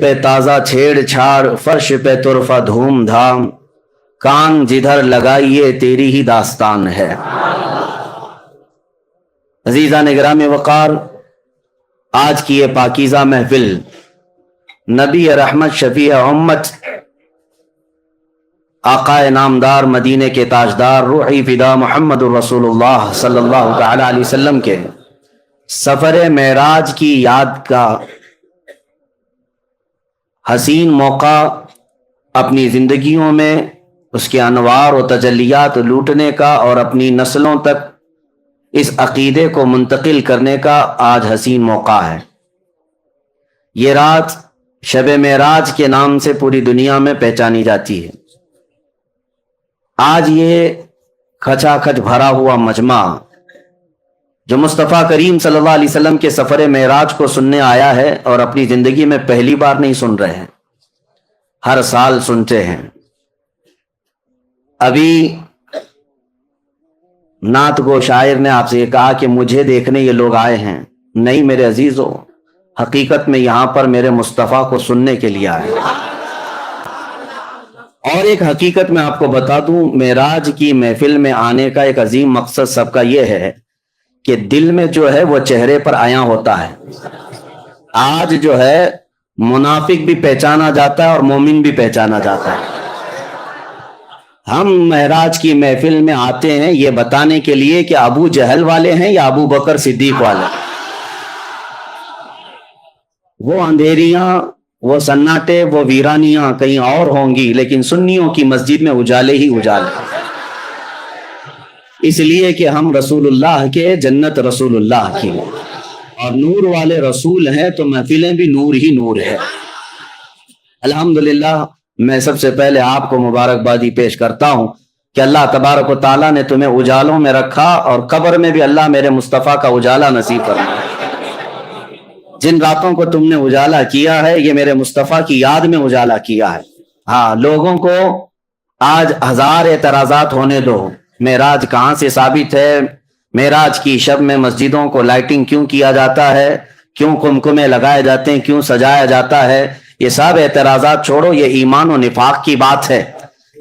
پہ تازہ چھیڑ چھاڑ، فرش پہ طرفہ دھوم دھام، کان جدھر لگائیے تیری ہی داستان ہے۔ عزیزان گرامی وقار، آج کی یہ پاکیزہ محفل نبی رحمت شفیع امت آقا نامدار مدینے کے تاجدار روحی فدا محمد الرسول اللہ صلی اللہ تعالی علیہ وسلم کے سفر معراج کی یاد کا حسین موقع اپنی زندگیوں میں اس کے انوار و تجلیات لوٹنے کا اور اپنی نسلوں تک اس عقیدے کو منتقل کرنے کا آج حسین موقع ہے۔ یہ رات شب معراج کے نام سے پوری دنیا میں پہچانی جاتی ہے۔ آج یہ کھچا کھچ بھرا ہوا مجمع جو مصطفیٰ کریم صلی اللہ علیہ وسلم کے سفر معراج کو سننے آیا ہے اور اپنی زندگی میں پہلی بار نہیں سن رہے ہیں، ہر سال سنتے ہیں۔ ابھی نعت گو شاعر نے آپ سے یہ کہا کہ مجھے دیکھنے یہ لوگ آئے ہیں، نہیں میرے عزیزو، حقیقت میں یہاں پر میرے مصطفیٰ کو سننے کے لیے آئے ہیں۔ اور ایک حقیقت میں آپ کو بتا دوں، معراج کی محفل میں آنے کا ایک عظیم مقصد سب کا یہ ہے کہ دل میں جو ہے وہ چہرے پر عیاں ہوتا ہے۔ آج جو ہے منافق بھی پہچانا جاتا ہے اور مومن بھی پہچانا جاتا ہے۔ ہم معراج کی محفل میں آتے ہیں یہ بتانے کے لیے کہ ابو جہل والے ہیں یا ابو بکر صدیق والے، وہ اندھیریاں، وہ سناٹے، وہ ویرانیاں کہیں اور ہوں گی، لیکن سنیوں کی مسجد میں اجالے ہی اجالے، اس لیے کہ ہم رسول اللہ کے، جنت رسول اللہ کی، اور نور والے رسول ہیں تو محفلیں بھی نور ہی نور ہے۔ الحمدللہ میں سب سے پہلے آپ کو مبارکبادی پیش کرتا ہوں کہ اللہ تبارک و تعالیٰ نے تمہیں اجالوں میں رکھا اور قبر میں بھی اللہ میرے مصطفیٰ کا اجالا نصیب فرمایا۔ جن راتوں کو تم نے اجالا کیا ہے یہ میرے مصطفیٰ کی یاد میں اجالا کیا ہے۔ ہاں، لوگوں کو آج ہزار اعتراضات ہونے دو، معراج کہاں سے ثابت ہے، معراج کی شب میں مسجدوں کو لائٹنگ کیوں کیا جاتا ہے، کیوں قمقمے لگائے جاتے ہیں، کیوں سجایا جاتا ہے، یہ سب اعتراضات چھوڑو، یہ ایمان و نفاق کی بات ہے،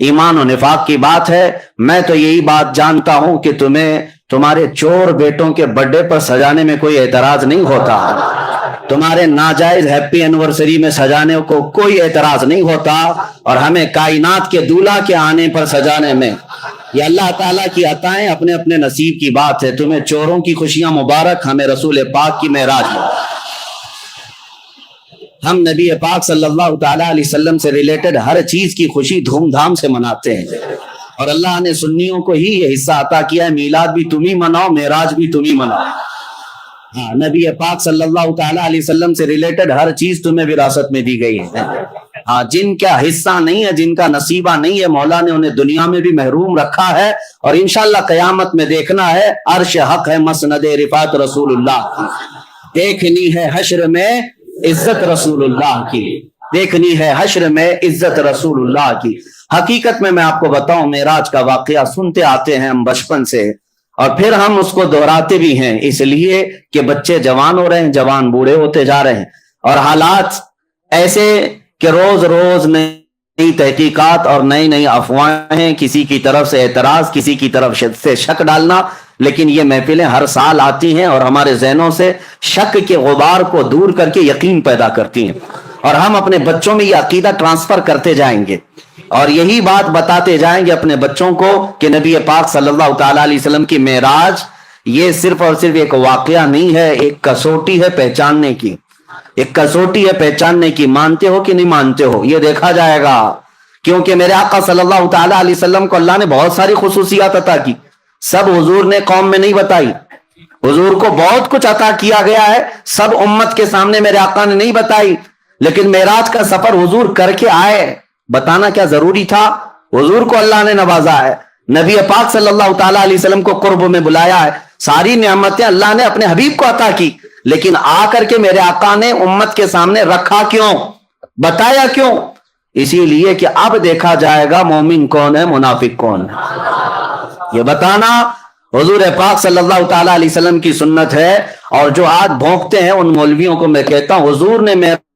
ایمان و نفاق کی بات ہے۔ میں تو یہی بات جانتا ہوں کہ تمہیں تمہارے چور بیٹوں کے برتھ ڈے پر سجانے میں کوئی اعتراض نہیں ہوتا، تمہارے ناجائز ہیپی اینیورسری میں سجانے کو کوئی اعتراض نہیں ہوتا، اور ہمیں کائنات کے دولہا کے آنے پر سجانے میں یہ اللہ تعالیٰ کی عطائیں اپنے اپنے نصیب کی بات ہے۔ تمہیں چوروں کی خوشیاں مبارک، ہمیں رسول پاک کی معراج میں ہم نبی پاک صلی اللہ تعالیٰ علیہ وسلم سے ریلیٹڈ ہر چیز کی خوشی دھوم دھام سے مناتے ہیں، اور اللہ نے سنیوں کو ہی یہ حصہ عطا کیا ہے، میلاد بھی تم ہی مناؤ، معراج بھی تم ہی مناؤ۔ ہاں، نبی پاک صلی اللہ تعالیٰ علیہ وسلم سے ریلیٹڈ ہر چیز تمہیں وراثت میں دی گئی ہے۔ ہاں، جن کا حصہ نہیں ہے، جن کا نصیبہ نہیں ہے، مولا نے انہیں دنیا میں بھی محروم رکھا ہے، اور انشاءاللہ قیامت میں دیکھنا ہے، عرش حق ہے مسند رفعت رسول اللہ کی، دیکھنی ہے حشر میں عزت رسول اللہ کی، دیکھنی ہے حشر میں عزت رسول اللہ کی۔ حقیقت میں آپ کو بتاؤں، معراج کا واقعہ سنتے آتے ہیں ہم بچپن سے، اور پھر ہم اس کو دہراتے بھی ہیں، اس لیے کہ بچے جوان ہو رہے ہیں، جوان بوڑھے ہوتے جا رہے ہیں، اور حالات ایسے کہ روز روز نئی تحقیقات اور نئی نئی افواہیں، کسی کی طرف سے اعتراض، کسی کی طرف سے شک ڈالنا، لیکن یہ محفلیں ہر سال آتی ہیں اور ہمارے ذہنوں سے شک کے غبار کو دور کر کے یقین پیدا کرتی ہیں، اور ہم اپنے بچوں میں یہ عقیدہ ٹرانسفر کرتے جائیں گے، اور یہی بات بتاتے جائیں گے اپنے بچوں کو کہ نبی پاک صلی اللہ تعالیٰ علیہ وسلم کی معراج یہ صرف اور صرف ایک واقعہ نہیں ہے، ایک کسوٹی ہے پہچاننے کی، ایک کسوٹی ہے پہچاننے کی۔ مانتے ہو کہ نہیں مانتے ہو یہ دیکھا جائے گا، کیونکہ میرے آقا صلی اللہ تعالیٰ علیہ وسلم کو اللہ نے بہت ساری خصوصیات عطا کی، سب حضور نے قوم میں نہیں بتائی، حضور کو بہت کچھ عطا کیا گیا ہے، سب امت کے سامنے میرے آقا نے نہیں بتائی، لیکن معراج کا سفر حضور کر کے آئے، بتانا کیا ضروری تھا؟ حضور کو اللہ نے نوازا ہے، نبی پاک صلی اللہ تعالیٰ علیہ وسلم کو قرب میں بلایا ہے، ساری نعمتیں اللہ نے اپنے حبیب کو عطا کی، لیکن آ کر کے میرے آقا نے امت کے سامنے رکھا کیوں، بتایا کیوں؟ اسی لیے کہ اب دیکھا جائے گا مومن کون ہے، منافق کون ہے، یہ بتانا حضور پاک صلی اللہ تعالیٰ علیہ وسلم کی سنت ہے۔ اور جو آج بھونکتے ہیں ان مولویوں کو میں کہتا ہوں، حضور نے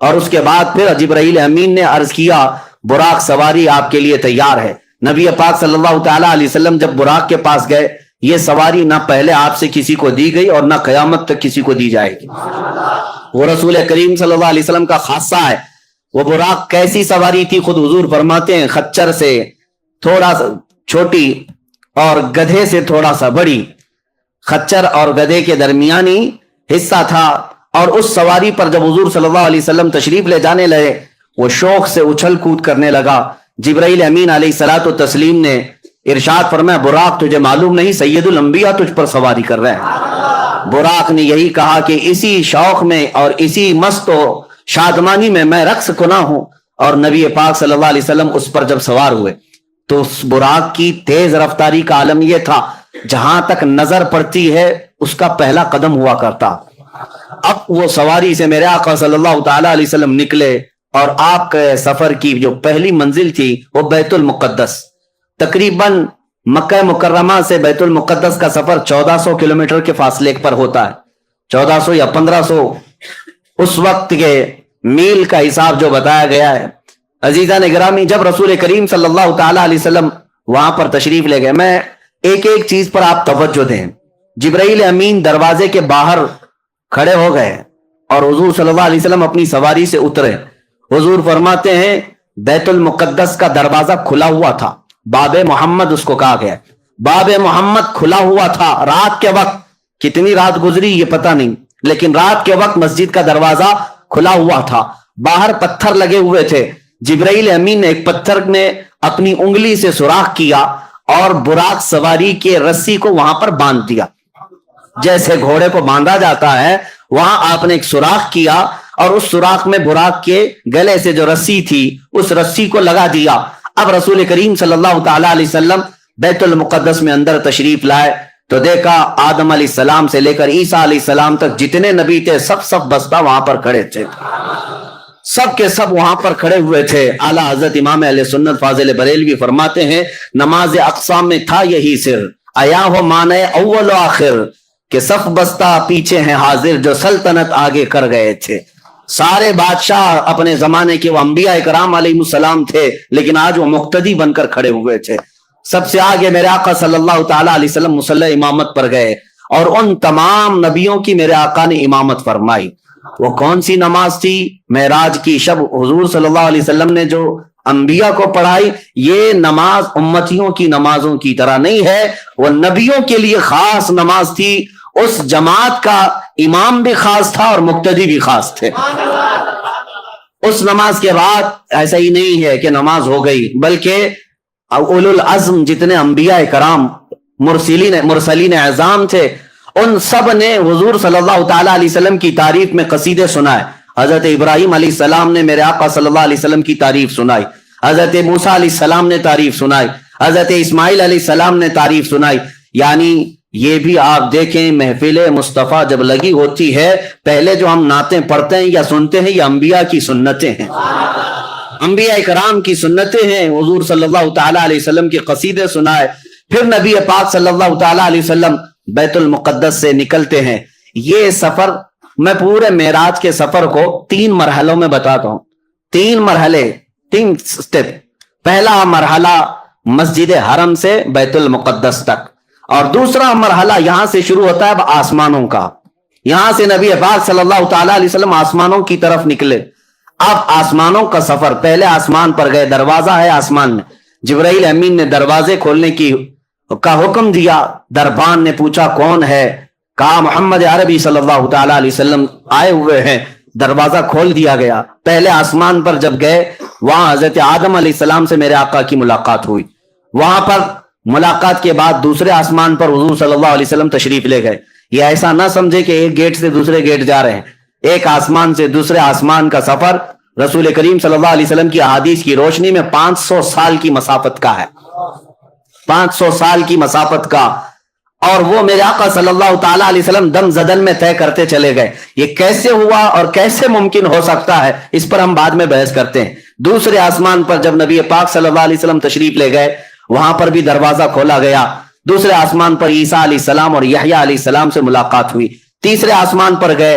اور اس کے بعد پھر جبرائیل امین نے عرض کیا براق سواری آپ کے لیے تیار ہے۔ نبی پاک صلی اللہ تعالی علیہ وسلم جب براق کے پاس گئے، یہ سواری نہ پہلے آپ سے کسی کو دی گئی اور نہ قیامت تک کسی کو دی جائے گی۔ وہ رسول کریم صلی اللہ علیہ وسلم کا خاصہ ہے۔ وہ براق کیسی سواری تھی خود حضور فرماتے ہیں، خچر سے تھوڑا سا چھوٹی اور گدھے سے تھوڑا سا بڑی، خچر اور گدھے کے درمیانی حصہ تھا۔ اور اس سواری پر جب حضور صلی اللہ علیہ وسلم تشریف لے جانے لگے، وہ شوق سے اچھل کود کرنے لگا۔ جبرائیل امین علیہ الصلوۃ والتسلیم نے ارشاد فرمایا براق تجھے معلوم نہیں سید الانبیاء تجھ پر سواری کر رہے ہیں۔ براق نے یہی کہا کہ اسی شوق میں اور اسی مست و شادمانی میں رقص کنا ہوں۔ اور نبی پاک صلی اللہ علیہ وسلم اس پر جب سوار ہوئے تو اس براق کی تیز رفتاری کا عالم یہ تھا، جہاں تک نظر پڑتی ہے اس کا پہلا قدم ہوا کرتا۔ اب وہ سواری سے میرے آقا صلی اللہ تعالی علیہ وسلم نکلے اور آپ کے سفر کی جو پہلی منزل تھی وہ بیت المقدس، تقریباً مکہ مکرمہ سے بیت المقدس کا سفر 1400 کلومیٹر کے فاصلے پر ہوتا ہے، 1400 یا 1500 اس وقت کے میل کا حساب جو بتایا گیا ہے۔ عزیزان گرامی، جب رسول کریم صلی اللہ تعالی علیہ وسلم وہاں پر تشریف لے گئے، میں ایک ایک چیز پر آپ توجہ دیں۔ جبرائیل امین دروازے کے باہر کھڑے ہو گئے اور حضور صلی اللہ علیہ وسلم اپنی سواری سے اترے۔ حضور فرماتے ہیں بیت المقدس کا دروازہ کھلا ہوا تھا، باب محمد اس کو کہا گیا، باب محمد کھلا ہوا تھا۔ رات کے وقت، کتنی رات گزری یہ پتہ نہیں، لیکن رات کے وقت مسجد کا دروازہ کھلا ہوا تھا، باہر پتھر لگے ہوئے تھے۔ جبرائیل امین نے ایک پتھر میں اپنی انگلی سے سوراخ کیا اور براق سواری کے رسی کو وہاں پر باندھ دیا، جیسے گھوڑے کو باندھا جاتا ہے وہاں آپ نے ایک سوراخ کیا اور اس سوراخ میں براق کے گلے سے جو رسی تھی اس رسی کو لگا دیا۔ اب رسول کریم صلی اللہ تعالی علیہ وسلم بیت المقدس میں اندر تشریف لائے تو دیکھا آدم علیہ السلام سے لے کر عیسیٰ علیہ السلام تک جتنے نبی تھے سب بستہ وہاں پر کھڑے تھے، سب کے سب وہاں پر کھڑے ہوئے تھے۔ اعلیٰ حضرت امام اہل سنت فاضل بریلوی فرماتے ہیں نماز اقصا میں تھا یہی سر، آیا ہو معنی اول و آخر، کہ صف بستہ پیچھے ہیں حاضر جو سلطنت آگے کر گئے تھے۔ سارے بادشاہ اپنے زمانے کے وہ انبیاء اکرام علیہ السلام تھے، لیکن آج وہ مقتدی بن کر کھڑے ہوئے تھے۔ سب سے آگے میرے آقا صلی اللہ تعالی علیہ وسلم مصلی امامت پر گئے اور ان تمام نبیوں کی میرے آقا نے امامت فرمائی۔ وہ کون سی نماز تھی؟ معراج کی شب حضور صلی اللہ علیہ وسلم نے جو انبیاء کو پڑھائی، یہ نماز امتیوں کی نمازوں کی طرح نہیں ہے، وہ نبیوں کے لیے خاص نماز تھی۔ اس جماعت کا امام بھی خاص تھا اور مقتدی بھی خاص تھے۔ اس نماز کے بعد ایسا ہی نہیں ہے کہ نماز ہو گئی، بلکہ اولو العزم جتنے انبیاء کرام مرسلین اعظام تھے ان سب نے حضور صلی اللہ تعالی علیہ وسلم کی تعریف میں قصیدے سنائے۔ حضرت ابراہیم علیہ السلام نے میرے آقا صلی اللہ علیہ وسلم کی تعریف سنائی، حضرت موسیٰ علیہ السلام نے تعریف سنائی، حضرت اسماعیل علیہ السلام نے تعریف سنائی۔ یعنی یہ بھی آپ دیکھیں محفل مصطفیٰ جب لگی ہوتی ہے، پہلے جو ہم نعتیں پڑھتے ہیں یا سنتے ہیں یہ انبیاء کی سنتیں ہیں، انبیاء کرام کی سنتیں ہیں۔ حضور صلی اللہ تعالی علیہ وسلم کے قصیدے سنائے، پھر نبی پاک صلی اللہ تعالی علیہ وسلم بیت المقدس سے نکلتے ہیں۔ یہ سفر میں پورے معراج کے سفر کو 3 مرحلوں میں بتاتا ہوں، 3 مرحلے، 3 سٹیپ۔ پہلا مرحلہ مسجد حرم سے بیت المقدس تک، اور دوسرا مرحلہ یہاں سے شروع ہوتا ہے اب آسمانوں کا، یہاں سے نبی پاک صلی اللہ تعالی علیہ وسلم آسمانوں کی طرف نکلے۔ اب آسمانوں کا سفر، پہلے آسمان پر گئے، دروازہ ہے آسمان میں، جبرائیل امین نے دروازے کھولنے کا حکم دیا۔ دربان نے پوچھا کون ہے؟ کہا محمد عربی صلی اللہ تعالی علیہ وسلم آئے ہوئے ہیں۔ دروازہ کھول دیا گیا۔ پہلے آسمان پر جب گئے وہاں حضرت آدم علیہ السلام سے میرے آقا کی ملاقات ہوئی۔ وہاں پر ملاقات کے بعد دوسرے آسمان پر حضور صلی اللہ علیہ وسلم تشریف لے گئے۔ یہ ایسا نہ سمجھے کہ ایک گیٹ سے دوسرے گیٹ جا رہے ہیں، ایک آسمان سے دوسرے آسمان کا سفر رسول کریم صلی اللہ علیہ وسلم کی احادیث کی روشنی میں 500 سال کی مسافت کا ہے، 500 سال کی مسافت کا، اور وہ میرے آقا صلی اللہ تعالی علیہ وسلم دم زدن میں طے کرتے چلے گئے۔ یہ کیسے ہوا اور کیسے ممکن ہو سکتا ہے اس پر ہم بعد میں بحث کرتے ہیں۔ دوسرے آسمان پر جب نبی پاک صلی اللہ علیہ وسلم تشریف لے گئے وہاں پر بھی دروازہ کھولا گیا۔ دوسرے آسمان پر عیسیٰ علیہ السلام اور یحییٰ علیہ السلام سے ملاقات ہوئی۔ تیسرے آسمان پر گئے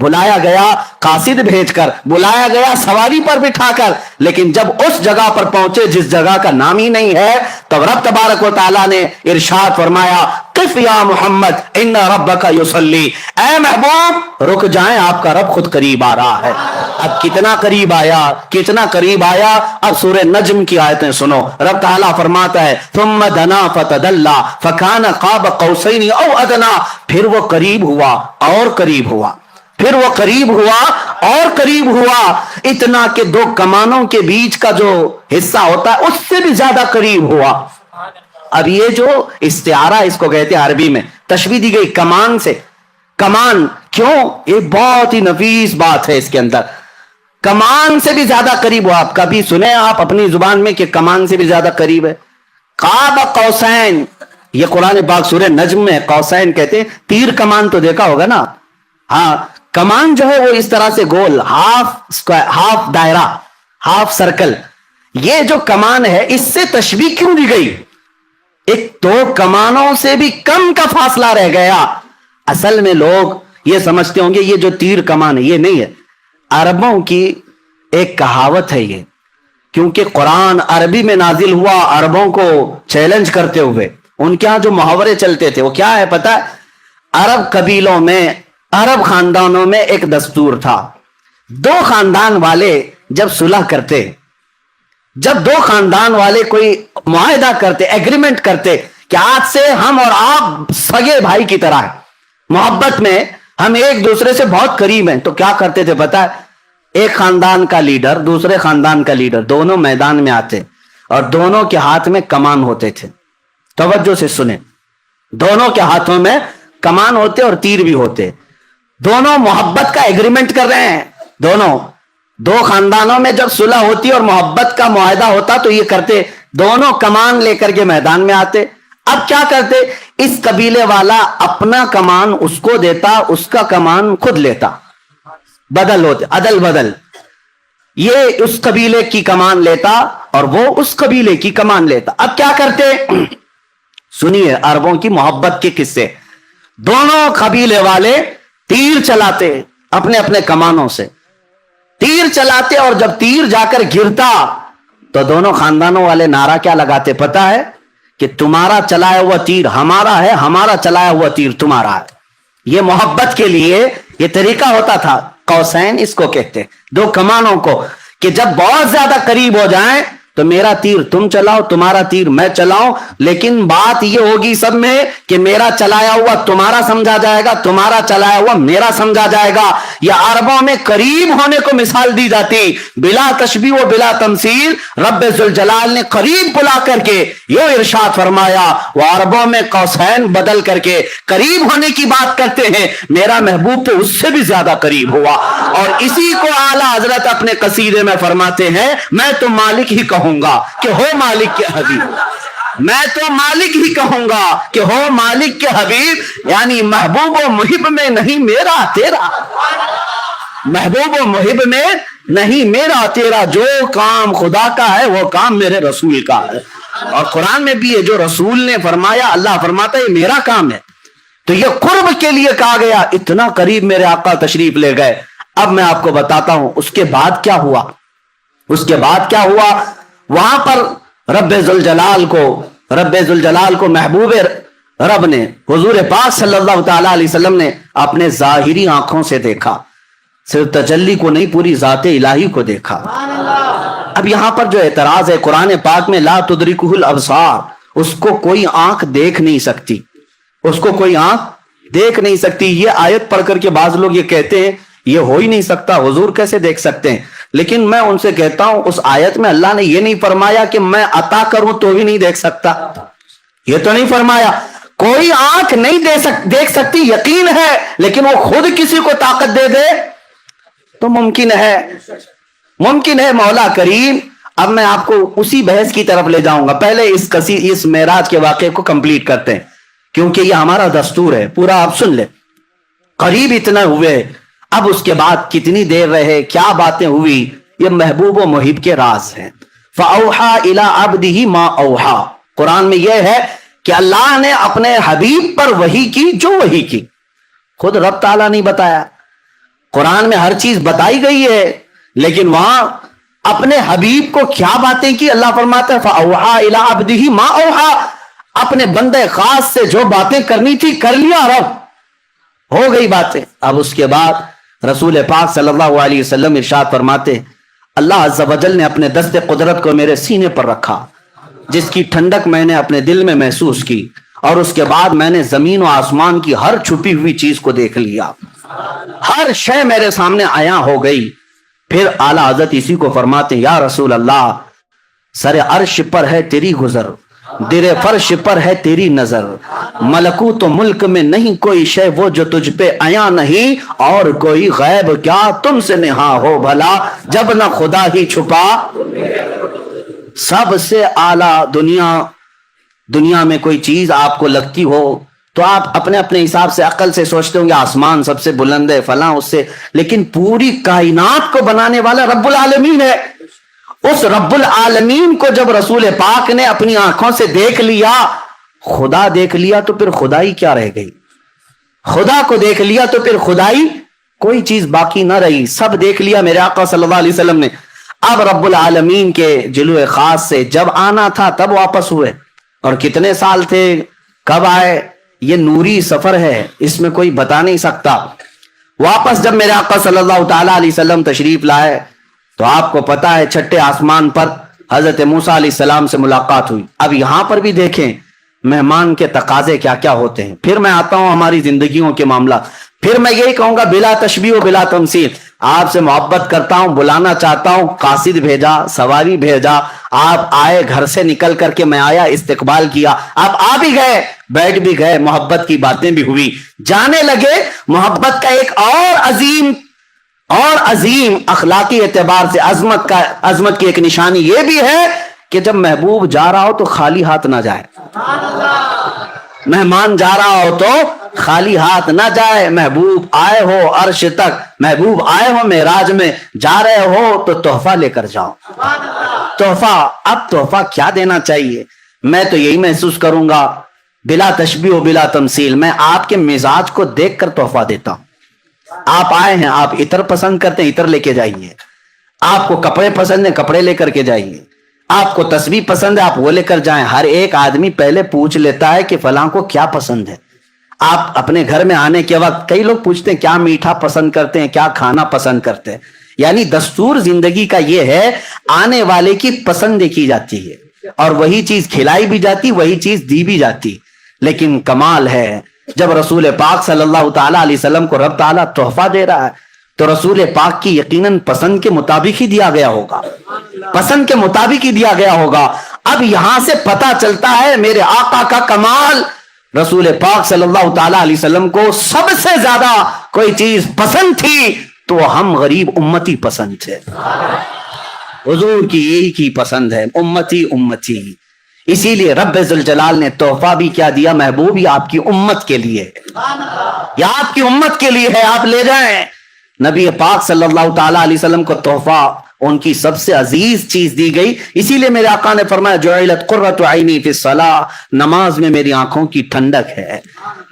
بلایا گیا قاصد بھیج کر, بلایا گیا سواری پر بٹھا کر, لیکن جب اس جگہ پر پہنچے جس جگہ کا نام ہی نہیں ہے, تو رب تبارک و تعالیٰ نے ارشاد فرمایا قف یا محمد ان ربک یصلی, اے محبوب رک جائیں, آپ کا رب خود قریب آ رہا ہے. اب کتنا قریب آیا, کتنا قریب آیا. اب سورہ نجم کی آیتیں سنو, رب تعالیٰ فرماتا ہے ثم دنا فتدلی فکان قاب قوسین او ادنا, پھر وہ قریب ہوا اور قریب ہوا, پھر وہ قریب ہوا اور قریب ہوا, اتنا کہ دو کمانوں کے بیچ کا جو حصہ ہوتا ہے اس سے بھی زیادہ قریب ہوا. اب یہ جو استعارہ اس کو کہتے ہیں عربی میں, تشبیہ دی گئی کمان سے. کمان کیوں؟ یہ بہت ہی نفیس بات ہے اس کے اندر. کمان سے بھی زیادہ قریب ہوا. آپ کبھی سنیں آپ اپنی زبان میں کہ کمان سے بھی زیادہ قریب ہے؟ قاب قوسین, یہ قرآن پاک سورہ نجم میں قوسین کہتے ہیں. تیر کمان تو دیکھا ہوگا نا, ہاں کمان جو ہے وہ اس طرح سے گول, ہاف دائرہ, ہاف سرکل. یہ جو کمان ہے اس سے تشبیہ کیوں دی گئی؟ ایک دو کمانوں سے بھی کم کا فاصلہ رہ گیا. اصل میں لوگ یہ سمجھتے ہوں گے یہ جو تیر کمان ہے یہ نہیں ہے. عربوں کی ایک کہاوت ہے یہ, کیونکہ قرآن عربی میں نازل ہوا عربوں کو چیلنج کرتے ہوئے. ان کے ہاں جو محاورے چلتے تھے وہ کیا ہے پتہ ہے؟ عرب قبیلوں میں, عرب خاندانوں میں ایک دستور تھا. دو خاندان والے جب صلح کرتے, جب دو خاندان والے کوئی معاہدہ کرتے, ایگریمنٹ کرتے کہ آج سے ہم اور آپ سگے بھائی کی طرح ہیں, محبت میں ہم ایک دوسرے سے بہت قریب ہیں, تو کیا کرتے تھے پتہ ہے؟ ایک خاندان کا لیڈر دوسرے خاندان کا لیڈر دونوں میدان میں آتے اور دونوں کے ہاتھ میں کمان ہوتے تھے. توجہ سے سنیں, دونوں کے ہاتھوں میں کمان ہوتے اور تیر بھی ہوتے. دونوں محبت کا ایگریمنٹ کر رہے ہیں. دونوں دو خاندانوں میں جب صلح ہوتی اور محبت کا معاہدہ ہوتا تو یہ کرتے, دونوں کمان لے کر کے میدان میں آتے. اب کیا کرتے, اس قبیلے والا اپنا کمان اس کو دیتا, اس کا کمان خود لیتا, بدل ہوتے, عدل بدل. یہ اس قبیلے کی کمان لیتا اور وہ اس قبیلے کی کمان لیتا. اب کیا کرتے سنیے عربوں کی محبت کے قصے. دونوں قبیلے والے تیر چلاتے اپنے اپنے کمانوں سے, تیر چلاتے, اور جب تیر جا کر گرتا تو دونوں خاندانوں والے نعرہ کیا لگاتے پتا ہے؟ کہ تمہارا چلایا ہوا تیر ہمارا ہے, ہمارا چلایا ہوا تیر تمہارا ہے. یہ محبت کے لیے یہ طریقہ ہوتا تھا. قوسین اس کو کہتے, دو کمانوں کو, کہ جب بہت زیادہ قریب ہو جائیں تو میرا تیر تم چلاؤ, تمہارا تیر میں چلاؤں, لیکن بات یہ ہوگی سب میں کہ میرا چلایا ہوا تمہارا سمجھا جائے گا, تمہارا چلایا ہوا میرا سمجھا جائے گا. یہ عربوں میں قریب ہونے کو مثال دی جاتی, بلا تشبیہ و بلا تمثیل. رب ذوالجلال نے قریب بلا کر کے یہ ارشاد فرمایا, وہ عربوں میں قوسین بدل کر کے قریب ہونے کی بات کرتے ہیں, میرا محبوب تو اس سے بھی زیادہ قریب ہوا. اور اسی کو اعلیٰ حضرت اپنے قصیدے میں فرماتے ہیں, میں تو مالک ہی کہوں گا کہ ہو مالک کے حبیب, میں تو مالک ہی کہوں گا کہ ہو مالک کے حبیب. یعنی محبوب و محب میں نہیں میرا تیرا, محبوب و محب میں نہیں میرا تیرا, جو کام خدا کا ہے وہ کام میرے رسول کا ہے. اور قرآن میں بھی ہے جو رسول نے فرمایا, اللہ فرماتا ہے یہ میرا کام ہے. تو یہ قرب کے لیے کہا گیا, اتنا قریب میرے آقا تشریف لے گئے. اب میں آپ کو بتاتا ہوں اس کے بعد کیا ہوا. اس کے بعد کیا ہوا, وہاں پر رب ذوالجلال کو محبوب رب نے, حضور پاک صلی اللہ تعالی علیہ وسلم نے اپنے ظاہری آنکھوں سے دیکھا, صرف تجلی کو نہیں پوری ذات الہی کو دیکھا. اب یہاں پر جو اعتراض ہے قرآن پاک میں لا تدرکہ الابصار, اس کو کوئی آنکھ دیکھ نہیں سکتی, اس کو کوئی آنکھ دیکھ نہیں سکتی. یہ آیت پڑھ کر کے بعض لوگ یہ کہتے ہیں یہ ہو ہی نہیں سکتا, حضور کیسے دیکھ سکتے ہیں. لیکن میں ان سے کہتا ہوں اس آیت میں اللہ نے یہ نہیں فرمایا کہ میں عطا کروں تو بھی نہیں دیکھ سکتا, یہ تو نہیں فرمایا. کوئی آنکھ نہیں دیکھ سکتی یقین ہے, لیکن وہ خود کسی کو طاقت دے دے تو ممکن ہے, ممکن ہے. مولا کریم, اب میں آپ کو اسی بحث کی طرف لے جاؤں گا. پہلے اس معراج کے واقعے کو کمپلیٹ کرتے ہیں کیونکہ یہ ہمارا دستور ہے, پورا آپ سن لیں. قریب اتنا ہوئے, اب اس کے بعد کتنی دیر رہے, کیا باتیں ہوئی, یہ محبوب و محب کے راز ہیں. فَأَوْحَا إِلَىٰ عَبْدِهِ مَا أَوْحَا, قرآن میں یہ ہے کہ اللہ نے اپنے حبیب پر وحی کی جو وحی کی, خود رب تعالیٰ نہیں بتایا. قرآن میں ہر چیز بتائی گئی ہے، لیکن وہاں اپنے حبیب کو کیا باتیں کی؟ اللہ فرماتا ہے فَأَوْحَىٰ إِلَىٰ عَبْدِهِ مَا أَوْحَىٰ، اپنے بندے خاص سے جو باتیں کرنی تھی کر لیا، رب ہو گئی باتیں۔ اب اس کے بعد رسول پاک صلی اللہ علیہ وسلم ارشاد فرماتے اللہ عز و جل نے اپنے دست قدرت کو میرے سینے پر رکھا، جس کی ٹھنڈک میں نے اپنے دل میں محسوس کی، اور اس کے بعد میں نے زمین و آسمان کی ہر چھپی ہوئی چیز کو دیکھ لیا، ہر شے میرے سامنے عیاں ہو گئی۔ پھر اعلیٰ حضرت اسی کو فرماتے یا رسول اللہ، سر عرش پر ہے تیری گزر، در فرش پر ہے تیری نظر، ملکوت و ملک میں نہیں کوئی شے وہ جو تجھ پہ عیاں نہیں، اور کوئی غیب کیا تم سے نہاں ہو بھلا، جب نہ خدا ہی چھپا۔ سب سے اعلیٰ دنیا میں کوئی چیز آپ کو لگتی ہو تو آپ اپنے اپنے حساب سے عقل سے سوچتے ہوں گے آسمان سب سے بلند ہے فلاں اس سے، لیکن پوری کائنات کو بنانے والا رب العالمین ہے۔ اس رب العالمین کو جب رسول پاک نے اپنی آنکھوں سے دیکھ لیا، خدا دیکھ لیا، تو پھر خدائی کیا رہ گئی؟ خدا کو دیکھ لیا تو پھر خدائی کوئی چیز باقی نہ رہی، سب دیکھ لیا میرے آقا صلی اللہ علیہ وسلم نے۔ اب رب العالمین کے جلوے خاص سے جب آنا تھا تب واپس ہوئے، اور کتنے سال تھے، کب آئے، یہ نوری سفر ہے، اس میں کوئی بتا نہیں سکتا۔ واپس جب میرے آقا صلی اللہ تعالی علیہ وسلم تشریف لائے تو آپ کو پتا ہے چھٹے آسمان پر حضرت موسیٰ علیہ السلام سے ملاقات ہوئی۔ اب یہاں پر بھی دیکھیں مہمان کے تقاضے کیا کیا ہوتے ہیں۔ پھر میں آتا ہوں ہماری زندگیوں کے معاملہ، پھر میں یہی کہوں گا بلا تشبیہ و بلا تمثیل، آپ سے محبت کرتا ہوں، بلانا چاہتا ہوں، قاصد بھیجا، سواری بھیجا، آپ آئے، گھر سے نکل کر کے میں آیا، استقبال کیا، آپ آ بھی گئے، بیٹھ بھی گئے، محبت کی باتیں بھی ہوئی، جانے لگے۔ محبت کا ایک اور عظیم اخلاقی اعتبار سے عظمت کی ایک نشانی یہ بھی ہے کہ جب محبوب جا رہا ہو تو خالی ہاتھ نہ جائے، مہمان جا رہا ہو تو خالی ہاتھ نہ جائے۔ محبوب آئے ہو عرش تک، محبوب آئے ہو معراج میں، جا رہے ہو تو تحفہ لے کر جاؤ۔ تحفہ، اب تحفہ کیا دینا چاہیے؟ میں تو یہی محسوس کروں گا بلا تشبیہ و بلا تمثیل، میں آپ کے مزاج کو دیکھ کر تحفہ دیتا ہوں۔ آپ آئے ہیں، آپ عطر پسند کرتے ہیں، عطر لے کے جائیے۔ آپ کو کپڑے پسند ہیں، کپڑے لے کر کے جائیے۔ آپ کو تسبیح پسند ہے، آپ وہ لے کر جائیں۔ ہر ایک آدمی پہلے پوچھ لیتا ہے کہ فلاں کو کیا پسند ہے۔ آپ اپنے گھر میں آنے کے وقت کئی لوگ پوچھتے ہیں کیا میٹھا پسند کرتے ہیں، کیا کھانا پسند کرتے ہیں، یعنی دستور زندگی کا یہ ہے آنے والے کی پسند دیکھی جاتی ہے، اور وہی چیز کھلائی بھی جاتی، وہی چیز دی بھی جاتی۔ لیکن کمال ہے جب رسول پاک صلی اللہ تعالی علیہ وسلم کو رب تعالیٰ تحفہ دے رہا ہے تو رسول پاک کی یقیناً پسند کے مطابق ہی دیا گیا ہوگا، پسند کے مطابق ہی دیا گیا ہوگا۔ اب یہاں سے پتہ چلتا ہے میرے آقا کا کمال، رسول پاک صلی اللہ تعالی علیہ وسلم کو سب سے زیادہ کوئی چیز پسند تھی تو ہم غریب امتی پسند تھے۔ حضور کی یہی کی پسند ہے، امتی امتی۔ اسی لیے رب ذوالجلال نے تحفہ بھی کیا دیا، محبوب یہ آپ کی امت کے لیے، یہ آپ کی امت کے لیے ہے، آپ لے جائیں۔ نبی پاک صلی اللہ تعالی علیہ وسلم کو تحفہ ان کی سب سے عزیز چیز دی گئی۔ اسی لیے میرے آقا نے فرمایا جعلت قرۃ عینی فی الصلاۃ، نماز میں میری آنکھوں کی ٹھنڈک ہے۔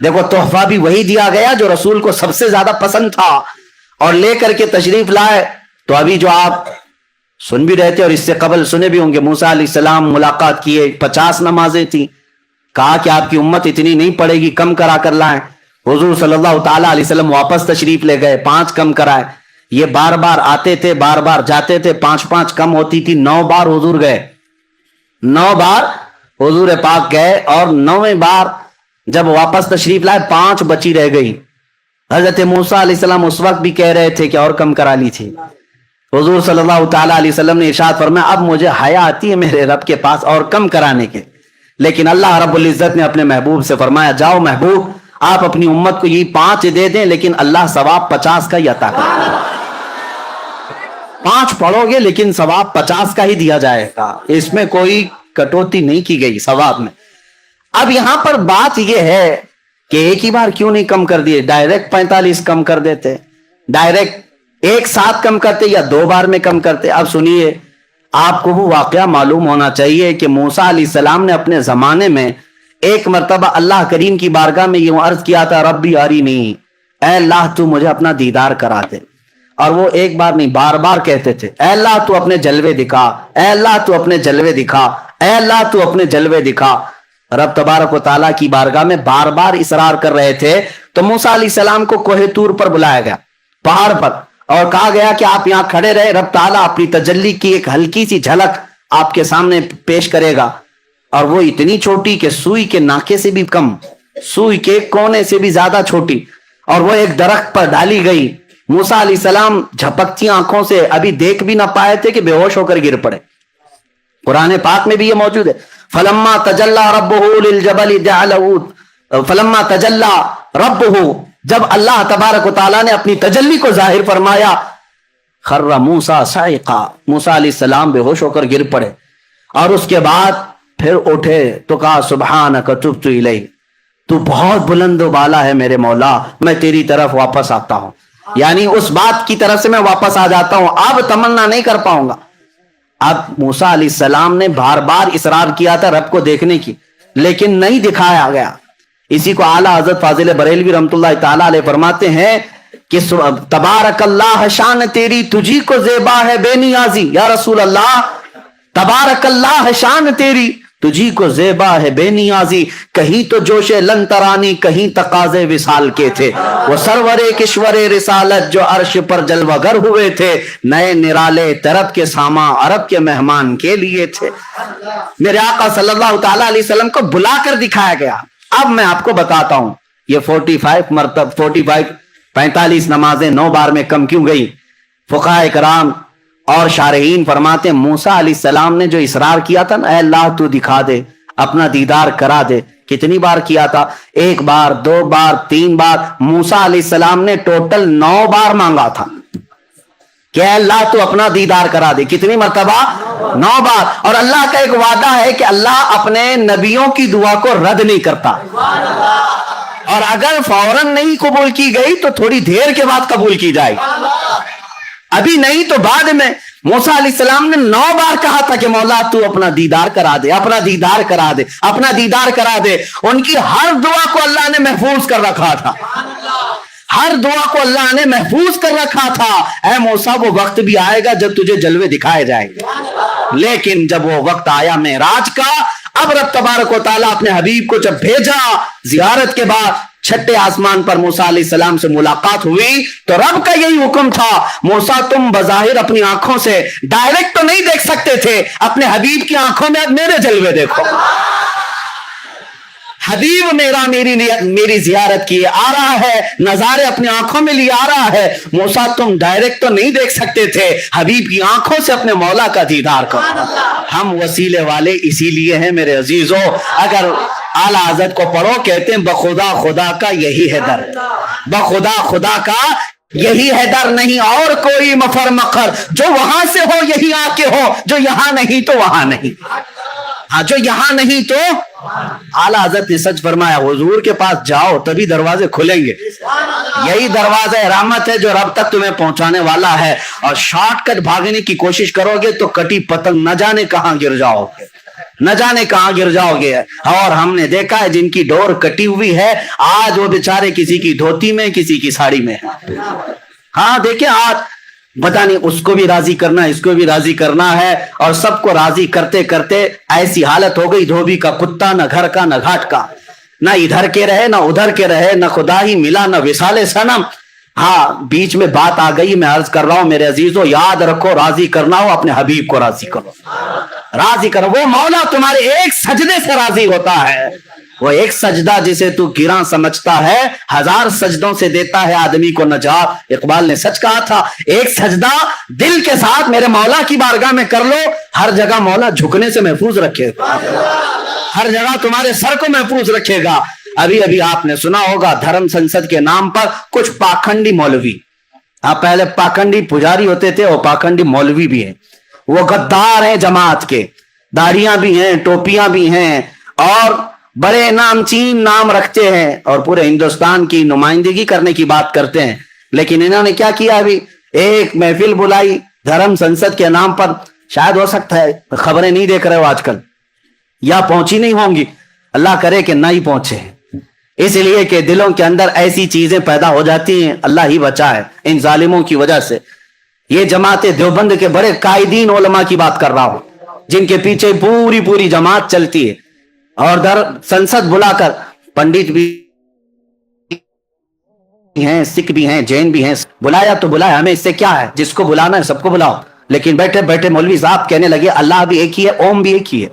دیکھو تحفہ بھی وہی دیا گیا جو رسول کو سب سے زیادہ پسند تھا، اور لے کر کے تشریف لائے۔ تو ابھی جو آپ سن بھی رہتے اور اس سے قبل سنے بھی ہوں گے، موسیٰ علیہ السلام ملاقات کیے، 50 نمازیں تھیں، کہا کہ آپ کی امت اتنی نہیں پڑے گی، کم کرا کر لائیں۔ حضور صلی اللہ تعالی علیہ وسلم واپس تشریف لے گئے، 5 کم کرائے۔ یہ بار بار آتے تھے، بار بار جاتے تھے، 5 کم ہوتی تھی، 9 بار حضور گئے، 9 بار حضور پاک گئے، اور 9ویں بار جب واپس تشریف لائے 5 بچی رہ گئی۔ حضرت موسیٰ علیہ السلام اس وقت بھی کہہ رہے تھے کہ اور کم کرا لی تھی۔ حضور صلی اللہ تعالی علیہ وسلم نے ارشاد فرمایا اب مجھے حیا آتی ہے میرے رب کے پاس اور کم کرانے کے، لیکن اللہ رب العزت نے اپنے محبوب سے فرمایا جاؤ محبوب آپ اپنی امت کو یہی 5 دے دیں، لیکن اللہ ثواب 50 کا ہی عطا کرے گا۔ 5 پڑھو گے لیکن ثواب 50 کا ہی دیا جائے گا، اس میں کوئی کٹوتی نہیں کی گئی ثواب میں۔ اب یہاں پر بات یہ ہے کہ ایک ہی بار کیوں نہیں کم کر دیے، ڈائریکٹ 45 کم کر دیتے، ڈائریکٹ ایک ساتھ کم کرتے یا 2 بار میں کم کرتے۔ اب سنیے، آپ کو وہ واقعہ معلوم ہونا چاہیے کہ موسیٰ علیہ السلام نے اپنے زمانے میں ایک مرتبہ اللہ کریم کی بارگاہ میں یوں عرض کیا تھا ربی ارینی، اے اللہ تو مجھے اپنا دیدار کرا دے. اور وہ ایک بار نہیں بار بار کہتے تھے اے اللہ تو اپنے جلوے دکھا, اے اللہ تو اپنے جلوے دکھا, اے اللہ تو اپنے جلوے دکھا. رب تبارک و تعالیٰ کی بارگاہ میں بار بار اصرار کر رہے تھے. تو موسیٰ علیہ السلام کو کوہ طور پر بلایا گیا, پہاڑ پر, اور کہا گیا کہ آپ یہاں کھڑے رہے, رب تعالیٰ اپنی تجلی کی ایک ہلکی سی جھلک آپ کے سامنے پیش کرے گا. اور وہ اتنی چھوٹی کہ سوئی کے ناکے سے بھی کم, سوئی کے کونے سے بھی زیادہ چھوٹی, اور وہ ایک درخت پر ڈالی گئی. موسیٰ علیہ السلام جھپکتی آنکھوں سے ابھی دیکھ بھی نہ پائے تھے کہ بے ہوش ہو کر گر پڑے. قرآن پاک میں بھی یہ موجود ہے. فلما تجلی ربہ للجبل جعلہ, فلما تجلی ربہ, جب اللہ تبارک و تعالیٰ نے اپنی تجلی کو ظاہر فرمایا, خر موسیٰ صعقا, موسیٰ علیہ السلام بے ہوش ہو کر گر پڑے. اور اس کے بعد پھر اٹھے تو کہا سبحانک تبت الیک, تو بہت بلند و بالا ہے میرے مولا, میں تیری طرف واپس آتا ہوں. یعنی اس بات کی طرف سے میں واپس آ جاتا ہوں, اب تمنا نہیں کر پاؤں گا. اب موسیٰ علیہ السلام نے بار بار اصرار کیا تھا رب کو دیکھنے کی, لیکن نہیں دکھایا گیا. اسی کو اعلیٰ حضرت فاضل بریلوی رحمۃ اللہ تعالیٰ علیہ فرماتے ہیں کہ تبارک اللہ شان تیری تجھی کو زیبا ہے بے نیازی. یا رسول اللہ, تبارک اللہ شان تیری تجھی کو زیبا ہے بے نیازی. کہیں تو جوش لن ترانی, کہیں تقاضے وصال کے تھے. وہ سرور کشور رسالت جو عرش پر جلوہ گر ہوئے تھے, نئے نرالے طرب کے ساما عرب کے مہمان کے لیے تھے. میرے آقا صلی اللہ تعالیٰ علیہ وسلم کو بلا کر دکھایا گیا. اب میں آپ کو بتاتا ہوں یہ 45 نمازیں 9 بار میں کم کیوں گئی. فقہاء کرام اور شارحین فرماتے ہیں موسیٰ علیہ السلام نے جو اصرار کیا تھا نا, اے اللہ تو دکھا دے, اپنا دیدار کرا دے, کتنی بار کیا تھا؟ 1 بار 2 بار 3 بار. موسیٰ علیہ السلام نے ٹوٹل 9 بار مانگا تھا کہ اے اللہ تو اپنا دیدار کرا دے. کتنی مرتبہ؟ 9 بار. اور اللہ کا ایک وعدہ ہے کہ اللہ اپنے نبیوں کی دعا کو رد نہیں کرتا, اور اگر فوراً نہیں قبول کی گئی تو تھوڑی دیر کے بعد قبول کی جائے, ابھی نہیں تو بعد میں. موسیٰ علیہ السلام نے 9 بار کہا تھا کہ مولا تو اپنا دیدار کرا دے, اپنا دیدار کرا دے, اپنا دیدار کرا دے. ان کی ہر دعا کو اللہ نے محفوظ کر رکھا تھا, ہر دعا کو اللہ نے محفوظ کر رکھا تھا. اے موسیٰ وہ وقت بھی آئے گا جب تجھے جلوے دکھائے جائیں گے, لیکن جب وہ وقت آیا معراج کا, اب رب تبارک و تعالیٰ اپنے حبیب کو جب بھیجا زیارت کے بعد, 6 آسمان پر موسیٰ علیہ السلام سے ملاقات ہوئی تو رب کا یہی حکم تھا, موسیٰ تم بظاہر اپنی آنکھوں سے ڈائریکٹ تو نہیں دیکھ سکتے تھے, اپنے حبیب کی آنکھوں میں اب میرے جلوے دیکھو. حبیب میرا میری زیارت کیے آ رہا ہے, نظارے اپنی آنکھوں میں لیے آ رہا ہے. موسیٰ تم ڈائریکٹ تو نہیں دیکھ سکتے تھے, حبیب کی آنکھوں سے اپنے مولا کا دیدار کرو. ہم وسیلے والے اسی لیے ہیں میرے عزیزوں. اگر اعلیٰ حضرت کو پڑھو, کہتے ہیں بخدا خدا کا یہی ہے در, بخدا خدا کا یہی ہے در, نہیں اور کوئی مفر مقر. جو وہاں سے ہو یہی آ کے ہو, جو یہاں نہیں تو وہاں نہیں. ہاں, جو یہاں نہیں تو. اعلیٰ حضرت نے سچ فرمایا, حضور کے پاس جاؤ تبھی دروازے کھلیں گے. یہی دروازہ رحمت ہے جو رب تک تمہیں پہنچانے والا ہے. اور شارٹ کٹ بھاگنے کی کوشش کرو گے تو کٹی پتنگ نہ جانے کہاں گر جاؤ گے, نہ جانے کہاں گر جاؤ گے. اور ہم نے دیکھا ہے جن کی ڈور کٹی ہوئی ہے, آج وہ بیچارے کسی کی دھوتی میں, کسی کی ساڑی میں. ہاں دیکھیں, آج پتا نہیں اس کو بھی راضی کرنا ہے, اس کو بھی راضی کرنا ہے, اور سب کو راضی کرتے کرتے ایسی حالت ہو گئی دھوبی کا کتا, نہ گھر کا نہ گھاٹ کا, نہ ادھر کے رہے نہ ادھر کے رہے, نہ خدا ہی ملا نہ وصال صنم. ہاں بیچ میں بات آ گئی, میں عرض کر رہا ہوں میرے عزیزوں, یاد رکھو راضی کرنا ہو اپنے حبیب کو راضی کرو, راضی کرو. وہ مولا تمہارے ایک سجدے سے راضی ہوتا ہے. وہ ایک سجدہ جسے تو گراں سمجھتا ہے, 1000 سجدوں سے دیتا ہے آدمی کو نجات. اقبال نے سچ کہا تھا, ایک سجدہ دل کے ساتھ میرے مولا کی بارگاہ میں کر لو, ہر جگہ مولا جھکنے سے محفوظ رکھے گا, ہر جگہ تمہارے سر کو محفوظ رکھے گا. ابھی آپ نے سنا ہوگا دھرم سنسد کے نام پر کچھ پاکھنڈی مولوی, آپ پہلے پاکھنڈی پجاری ہوتے تھے, وہ پاکھنڈی مولوی بھی ہیں, وہ غدار ہیں جماعت کے, داڑیاں بھی ہیں, ٹوپیاں بھی ہیں, اور بڑے نامچین نام رکھتے ہیں, اور پورے ہندوستان کی نمائندگی کرنے کی بات کرتے ہیں. لیکن انہوں نے کیا کیا, ابھی ایک محفل بلائی دھرم سنسد کے نام پر. شاید ہو سکتا ہے خبریں نہیں دیکھ رہے ہو آج کل, یا پہنچی نہیں ہوں گی, اللہ کرے کہ نہ ہی پہنچے. اس لیے کہ دلوں کے اندر ایسی چیزیں پیدا ہو جاتی ہیں، اللہ ہی بچائے ان ظالموں کی وجہ سے۔ یہ جماعت دیوبند کے بڑے قائدین علماء کی بات کر رہا ہوں، جن کے پیچھے پوری جماعت چلتی ہے، اور در سنسد بلا کر پنڈت بھی ہیں، سکھ بھی ہیں، جین بھی ہیں، بلایا تو بلایا، ہمیں اس سے کیا ہے، جس کو بلانا ہے سب کو بلاؤ۔ لیکن بیٹھے بیٹھے مولوی صاحب کہنے لگے اللہ بھی ایک ہی ہے، اوم بھی ایک ہی ہے،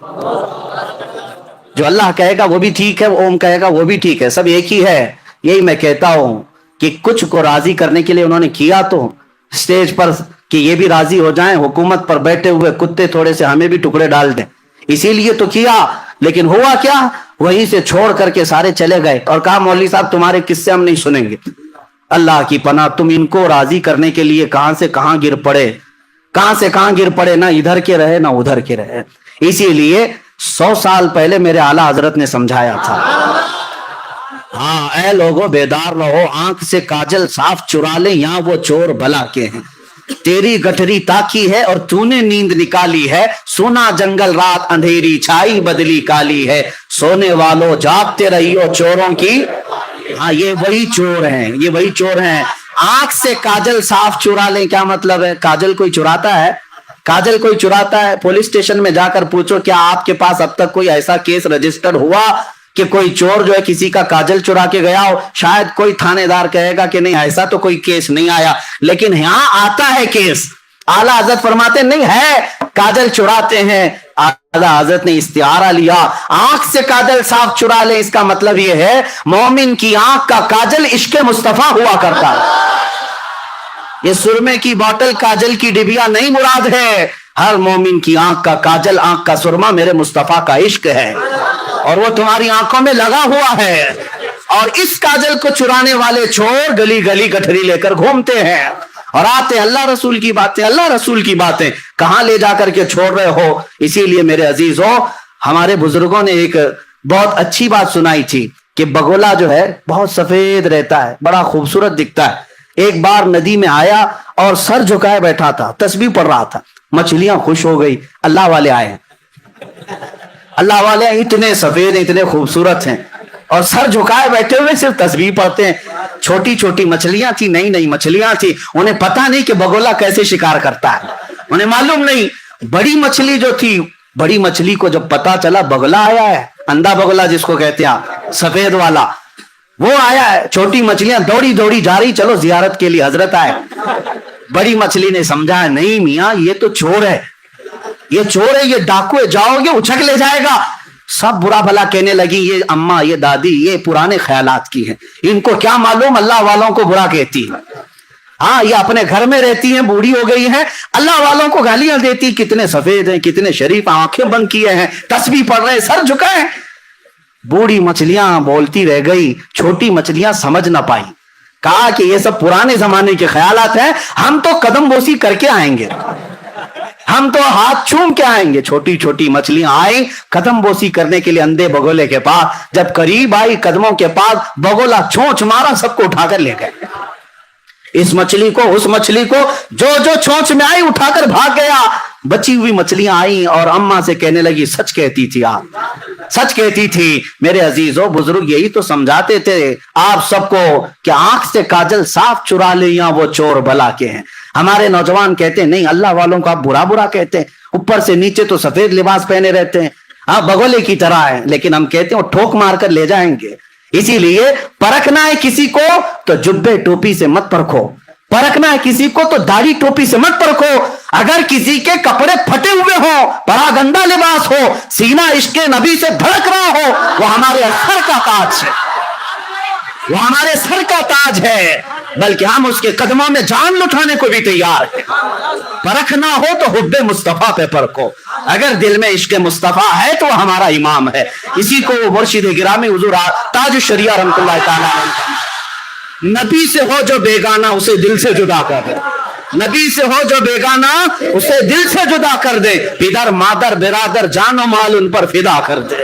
جو اللہ کہے گا وہ بھی ٹھیک ہے، اوم کہے گا وہ بھی ٹھیک ہے، سب ایک ہی ہے۔ یہی میں کہتا ہوں کہ کچھ کو راضی کرنے کے لیے انہوں نے کیا تو سٹیج پر کہ یہ بھی راضی ہو جائیں، حکومت پر بیٹھے ہوئے کتے تھوڑے سے ہمیں بھی ٹکڑے ڈال دیں، اسی لیے تو کیا۔ لیکن ہوا کیا، وہیں سے چھوڑ کر کے سارے چلے گئے اور کہا مولوی صاحب تمہارے قصے ہم نہیں سنیں گے۔ اللہ کی پناہ، تم ان کو راضی کرنے کے لیے کہاں سے کہاں گر پڑے، نہ ادھر کے رہے نہ ادھر کے رہے۔ اسی لیے 100 سال پہلے میرے اعلیٰ حضرت نے سمجھایا تھا، ہاں اے لوگوں بیدار رہو، آنکھ سے کاجل صاف چرا لے، یہاں وہ چور بھلا کے ہیں، تیری گٹھری تاکی ہے اور تو نے نیند نکالی ہے، سونا جنگل رات اندھیری چھائی بدلی کالی ہے، سونے والوں جاگتے رہیو چوروں کی، ہاں یہ وہی چور ہیں۔ آنکھ سے کاجل صاف چرا لیں، کیا مطلب ہے؟ کاجل کوئی چراتا ہے؟ پولیس اسٹیشن میں جا کر پوچھو کیا آپ کے پاس اب تک کوئی ایسا کیس رجسٹر ہوا کہ کوئی چور جو ہے کسی کا کاجل چرا کے گیا ہو؟ شاید کوئی تھانے دار کہے گا کہ نہیں ایسا تو کوئی کیس نہیں آیا، لیکن یہاں آتا ہے کیس۔ اعلیٰ حضرت فرماتے نہیں ہے کاجل چراتے ہیں، اعلیٰ حضرت نے استعارہ لیا، آنکھ سے کاجل صاف چرا لیں، اس کا مطلب یہ ہے مومن کی آنکھ کا کاجل عشق مصطفیٰ ہوا کرتا ہے۔ یہ سرمے کی بوتل کاجل کی ڈبیا نہیں مراد ہے، ہر مومن کی آنکھ کا کاجل، آنکھ کا سرما میرے مصطفیٰ کا عشق ہے، اور وہ تمہاری آنکھوں میں لگا ہوا ہے، اور اس کاجل کو چرانے والے چور گلی گلی گٹھری لے کر گھومتے ہیں اور آتے اللہ رسول کی باتیں کہاں لے جا کر کے چھوڑ رہے ہو۔ اسی لیے میرے عزیزوں، ہمارے بزرگوں نے ایک بہت اچھی بات سنائی تھی کہ بگولا جو ہے بہت سفید رہتا ہے، بڑا خوبصورت دکھتا ہے۔ ایک بار ندی میں آیا اور سر جھکائے بیٹھا تھا، تسبیح پڑھ رہا تھا، مچھلیاں خوش ہو گئی، اللہ والے آئے، اللہ والے اتنے سفید اتنے خوبصورت ہیں اور سر جھکائے بیٹھے ہوئے صرف تسبیح پڑھتے ہیں۔ چھوٹی چھوٹی مچھلیاں تھی، نئی مچھلیاں تھی، انہیں پتا نہیں کہ بگولا کیسے شکار کرتا ہے، انہیں معلوم نہیں۔ بڑی مچھلی جو تھی، بڑی مچھلی کو جب پتا چلا بگولا آیا ہے، اندھا بگولا جس کو کہتے ہیں، سفید والا، وہ آیا ہے، چھوٹی مچھلیاں دوڑی جا رہی، چلو زیارت کے لیے حضرت آئے۔ بڑی مچھلی نے سمجھا نہیں میاں یہ تو چور ہے، یہ ڈاکو ہے، جاؤ گے اچھک لے جائے گا۔ سب برا بھلا کہنے لگی، یہ اماں یہ دادی یہ پرانے خیالات کی ہیں، ان کو کیا معلوم اللہ والوں کو برا کہتی ہے، ہاں یہ اپنے گھر میں رہتی ہیں، بوڑھی ہو گئی ہیں، اللہ والوں کو گالیاں دیتی، کتنے سفید ہیں کتنے شریف، آنکھیں بند کیے ہیں، تسبیح پڑھ رہے، سر جھکائے۔ بوڑھی مچھلیاں بولتی رہ گئی، چھوٹی مچھلیاں سمجھ نہ پائی، کہا کہ یہ سب پرانے زمانے کے خیالات ہیں، ہم تو قدم بوسی کر کے آئیں گے، ہم تو ہاتھ چوم کے آئیں گے۔ چھوٹی چھوٹی مچھلیاں آئیں قدم بوسی کرنے کے لیے اندھے بگولے کے پاس، جب قریب آئی قدموں کے پاس، بگولا چونچ مارا، سب کو اٹھا کر لے گئے، اس مچھلی کو اس مچھلی کو، جو چونچ میں آئی اٹھا کر بھاگ گیا۔ بچی ہوئی مچھلیاں آئیں اور اماں سے کہنے لگی سچ کہتی تھی آپ، سچ کہتی تھی۔ میرے عزیزوں بزرگ یہی تو سمجھاتے تھے آپ سب کو کہ آنکھ سے کاجل صاف چرا لے، یا وہ چور بھلا کے ہیں۔ ہمارے نوجوان کہتے ہیں نہیں اللہ والوں کو آپ برا کہتے ہیں، اوپر سے نیچے تو سفید لباس پہنے رہتے ہیں، آپ بگولے کی طرح ہیں، لیکن ہم کہتے ہیں وہ ٹھوک مار کر لے جائیں گے۔ اسی لیے پرکھنا ہے کسی کو تو جبے ٹوپی سے مت پرکھو، پرکھنا ہے کسی کو تو داڑھی ٹوپی سے مت پرکھو۔ اگر کسی کے کپڑے پھٹے ہوئے ہوں، پراگندہ لباس ہو، سینہ عشق نبی سے دھڑک رہا ہو، وہ ہمارے سر کا تاج ہے، وہ ہمارے سر کا تاج ہے، بلکہ ہم اس کے قدموں میں جان لٹانے کو بھی تیار ہیں۔ پرکھنا ہو تو حب مصطفیٰ پہ پرکھو، اگر دل میں عشق مصطفیٰ ہے تو وہ ہمارا امام ہے۔ اسی کو وہ مرشد گرامی حضور تاج الشریعہ رحمۃ اللہ تعالیٰ علیہ، نبی سے ہو جو بیگانہ اسے دل سے جدا کر دے، نبی سے ہو جو بیگانہ اسے دل سے جدا کر دے، پدر مادر برادر جان و مال ان پر فدا کر دے۔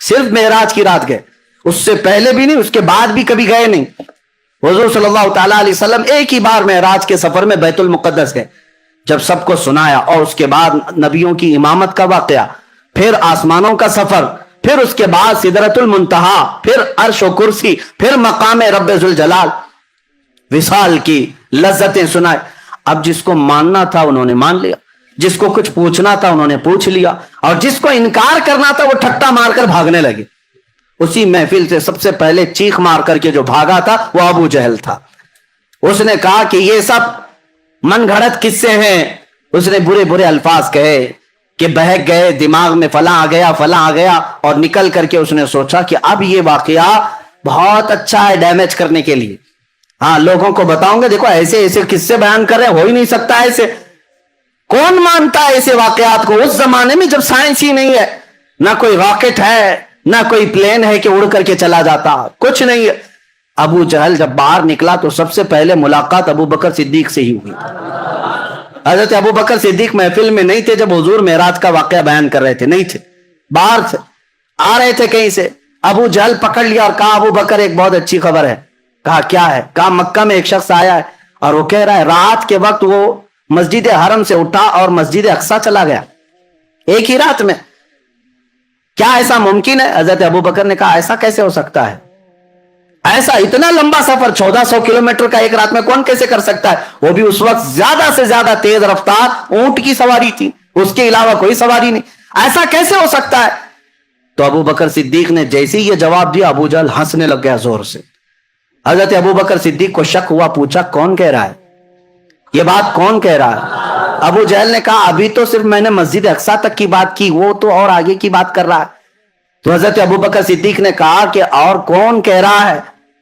صرف معراج کی رات گئے, اس سے پہلے بھی نہیں, اس کے بعد بھی کبھی گئے نہیں. حضور صلی اللہ تعالیٰ علیہ وسلم ایک ہی بار معراج کے سفر میں بیت المقدس گئے. جب سب کو سنایا اور اس کے بعد نبیوں کی امامت کا واقعہ, پھر آسمانوں کا سفر, پھر اس کے بعد سدرۃ المنتہا, پھر عرش و کرسی, پھر مقام رب ذوالجلال, وصال کی لذتیں سنائے. اب جس کو ماننا تھا انہوں نے مان لیا, جس کو کچھ پوچھنا تھا انہوں نے پوچھ لیا, اور جس کو انکار کرنا تھا وہ ٹھٹا مار کر بھاگنے لگے. اسی محفل سے سب سے پہلے چیخ مار کر کے جو بھاگا تھا وہ ابو جہل تھا. اس نے کہا کہ یہ سب من گھڑت قصے ہیں. اس نے برے برے الفاظ کہے کہ بہک گئے, دماغ میں فلاں آ گیا, فلاں آ گیا, اور نکل کر کے اس نے سوچا کہ اب یہ واقعہ بہت اچھا ہے ڈیمیج کرنے کے لیے. ہاں, لوگوں کو بتاؤں گے دیکھو ایسے ایسے قصے بیان کر رہے, ہو ہی نہیں سکتا ایسے. کون مانتا ہے ایسے واقعات کو اس زمانے میں جب سائنس ہی نہیں ہے, نہ کوئی راکٹ ہے, نہ کوئی پلین ہے کہ اڑ کر کے چلا جاتا, کچھ نہیں ہے. ابو جہل جب باہر نکلا تو سب سے پہلے ملاقات ابو بکر صدیق سے ہی ہوئی. حضرت ابو بکر صدیق محفل میں نہیں تھے جب حضور معراج کا واقعہ بیان کر رہے تھے, نہیں تھے, باہر تھے, آ رہے تھے کہیں سے. ابو جہل پکڑ لیا اور کہا ابو بکر ایک بہت اچھی خبر ہے. کہا کیا ہے؟ کہا مکہ میں ایک شخص آیا ہے اور وہ کہہ رہا ہے رات کے وقت وہ مسجد حرم سے اٹھا اور مسجد اقصی چلا گیا ایک ہی رات میں. کیا ایسا ممکن ہے؟ حضرت ابو بکر نے کہا ایسا کیسے ہو سکتا ہے؟ ایسا اتنا لمبا سفر 1400 کلومیٹر کا ایک رات میں کون کیسے کر سکتا ہے؟ وہ بھی اس وقت زیادہ سے زیادہ تیز رفتار اونٹ کی سواری تھی, اس کے علاوہ کوئی سواری نہیں. ایسا کیسے ہو سکتا ہے؟ تو ابو بکر صدیق نے جیسے ہی یہ جواب دیا ابو جہل ہنسنے لگ گیا زور سے. حضرت ابو بکر صدیق کو شک ہوا, پوچھا کون کہہ رہا ہے یہ بات, کون کہہ رہا ہے؟ ابو جہل نے کہا ابھی تو صرف میں نے مسجد اقصی تک کی بات کی, وہ تو اور آگے کی بات کر رہا ہے. تو حضرت ابو بکر صدیق نے کہا کہ اور کون کہہ رہا ہے؟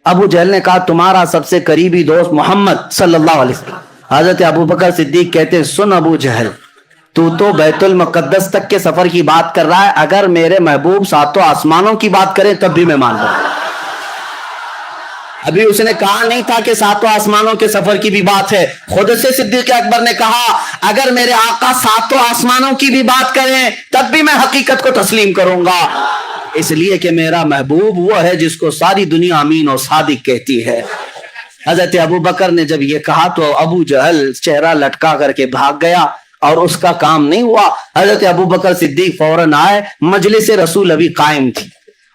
ابو جہل نے کہا تمہارا سب سے قریبی دوست محمد صلی اللہ علیہ وسلم. حضرت ابو بکر صدیق کہتے سن ابو جہل, تو بیت المقدس تک کے سفر کی بات کر رہا ہے, اگر میرے محبوب ساتوں آسمانوں کی بات کریں تب بھی میں مان لوں. ابھی اس نے کہا نہیں تھا کہ ساتوں آسمانوں کے سفر کی بھی بات ہے. خود سے صدیق اکبر نے کہا اگر میرے آقا ساتوں آسمانوں کی بھی بات کریں تب بھی میں حقیقت کو تسلیم کروں گا, اس لیے کہ میرا محبوب وہ ہے جس کو ساری دنیا امین اور صادق کہتی ہے. حضرت ابو بکر نے جب یہ کہا تو ابو جہل چہرہ لٹکا کر کے بھاگ گیا اور اس کا کام نہیں ہوا. حضرت ابو بکر صدیق فوراً آئے, مجلس رسول ابھی قائم تھی,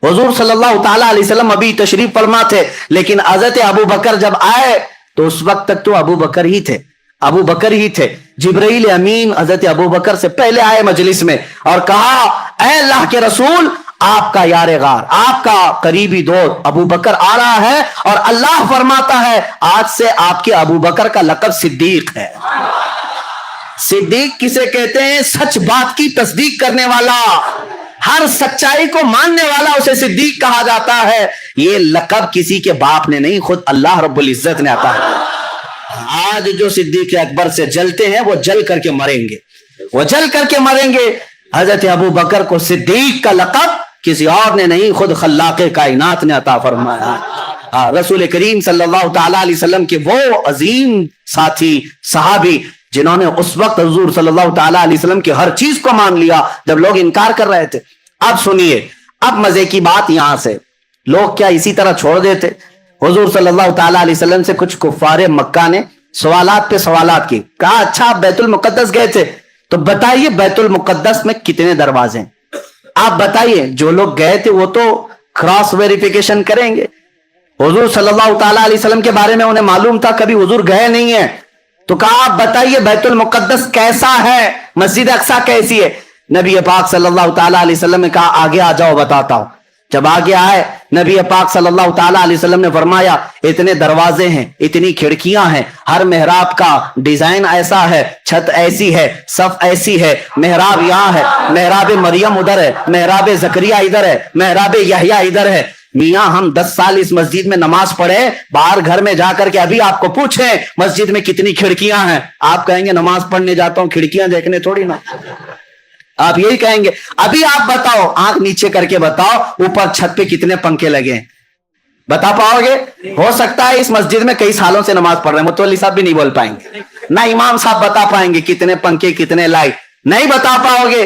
حضور صلی اللہ تعالیٰ علیہ وسلم ابھی تشریف فرما تھے, لیکن حضرت ابو بکر جب آئے تو اس وقت تک تو ابو بکر ہی تھے. جبرائیل امین حضرت ابو بکر سے پہلے آئے مجلس میں اور کہا اے اللہ کے رسول, آپ کا یار غار, آپ کا قریبی دوست ابو بکر آ رہا ہے اور اللہ فرماتا ہے آج سے آپ کے ابو بکر کا لقب صدیق ہے. صدیق کسے کہتے ہیں؟ سچ بات کی تصدیق کرنے والا, ہر سچائی کو ماننے والا اسے صدیق کہا جاتا ہے. یہ لقب کسی کے باپ نے نہیں, خود اللہ رب العزت نے عطا ہے. آج جو صدیق اکبر سے جلتے ہیں وہ جل کر کے مریں گے, حضرت ابو بکر کو صدیق کا لقب کسی اور نے نہیں, خود خلاق کائنات نے عطا فرمایا. رسول کریم صلی اللہ تعالیٰ علیہ وسلم کے وہ عظیم ساتھی صحابی جنہوں نے اس وقت حضور صلی اللہ تعالیٰ علیہ وسلم کی ہر چیز کو مان لیا جب لوگ انکار کر رہے تھے. اب سنیے, اب مزے کی بات یہاں سے, لوگ کیا اسی طرح چھوڑ دیتے؟ حضور صلی اللہ تعالیٰ علیہ وسلم سے کچھ کفار مکہ نے سوالات پہ سوالات کی. کہا اچھا آپ بیت المقدس گئے تھے تو بتائیے بیت المقدس میں کتنے دروازے ہیں؟ آپ بتائیے. جو لوگ گئے تھے وہ تو کراس ویریفیکیشن کریں گے. حضور صلی اللہ تعالیٰ علیہ وسلم کے بارے میں انہیں معلوم تھا, کبھی حضور گئے نہیں ہیں. تو کہا آپ بتائیے بیت المقدس کیسا ہے, مسجد اقصی کیسی ہے؟ نبی پاک صلی اللہ تعالیٰ علیہ وسلم نے کہا آگے آ جاؤ بتاتا ہوں. جب آگے آئے نبی پاک صلی اللہ تعالیٰ علیہ وسلم نے فرمایا اتنے دروازے ہیں, اتنی کھڑکیاں ہیں, ہر محراب کا ڈیزائن ایسا ہے, چھت ایسی ہے, صف ایسی ہے, محراب یہاں ہے, محراب مریم ادھر ہے, محراب زکریا ادھر ہے, محراب یحییٰ ادھر ہے. میاں ہم 10 سال اس مسجد میں نماز پڑھے, باہر گھر میں جا کر کے ابھی آپ کو پوچھیں مسجد میں کتنی کھڑکیاں ہیں, آپ کہیں گے نماز پڑھنے جاتا ہوں کھڑکیاں دیکھنے تھوڑی نا, آپ یہی کہیں گے. ابھی آپ بتاؤ, آنکھ نیچے کر کے بتاؤ اوپر چھت پہ کتنے پنکھے لگے ہیں, بتا پاؤ گے؟ ہو سکتا ہے اس مسجد میں کئی سالوں سے نماز پڑھ رہے ہیں, متولی صاحب بھی نہیں بول پائیں گے, نہ امام صاحب بتا پائیں گے کتنے پنکھے کتنے لائٹ, نہیں بتا پاؤ گے.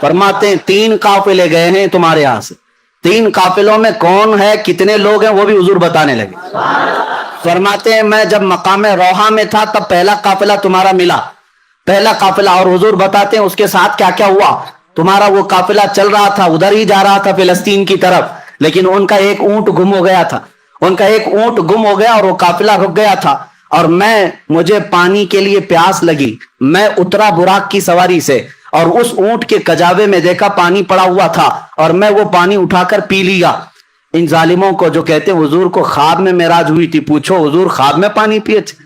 فرماتے ہیں 3 قافلے گئے ہیں تمہارے یہاں سے, 3 قافلوں میں کون ہے, کتنے لوگ ہیں, وہ بھی حضور بتانے لگے. فرماتے ہیں میں جب مقام روحا میں تھا تب پہلا قافلہ تمہارا ملا, پہلا قافلہ, اور حضور بتاتے ہیں اس کے ساتھ کیا کیا ہوا. تمہارا وہ قافلہ چل رہا تھا, ادھر ہی جا رہا تھا فلسطین کی طرف, لیکن ان کا ایک اونٹ گم ہو گیا تھا, ان کا ایک اونٹ گم ہو گیا اور وہ قافلہ رک گیا تھا. اور مجھے پانی کے لیے پیاس لگی, میں اترا براق کی سواری سے, اور اس اونٹ کے کجاوے میں دیکھا پانی پڑا ہوا تھا, اور میں وہ پانی اٹھا کر پی لیا. ان ظالموں کو جو کہتے ہیں حضور کو خواب میں معراج ہوئی تھی, پوچھو حضور خواب میں پانی پیے تھے؟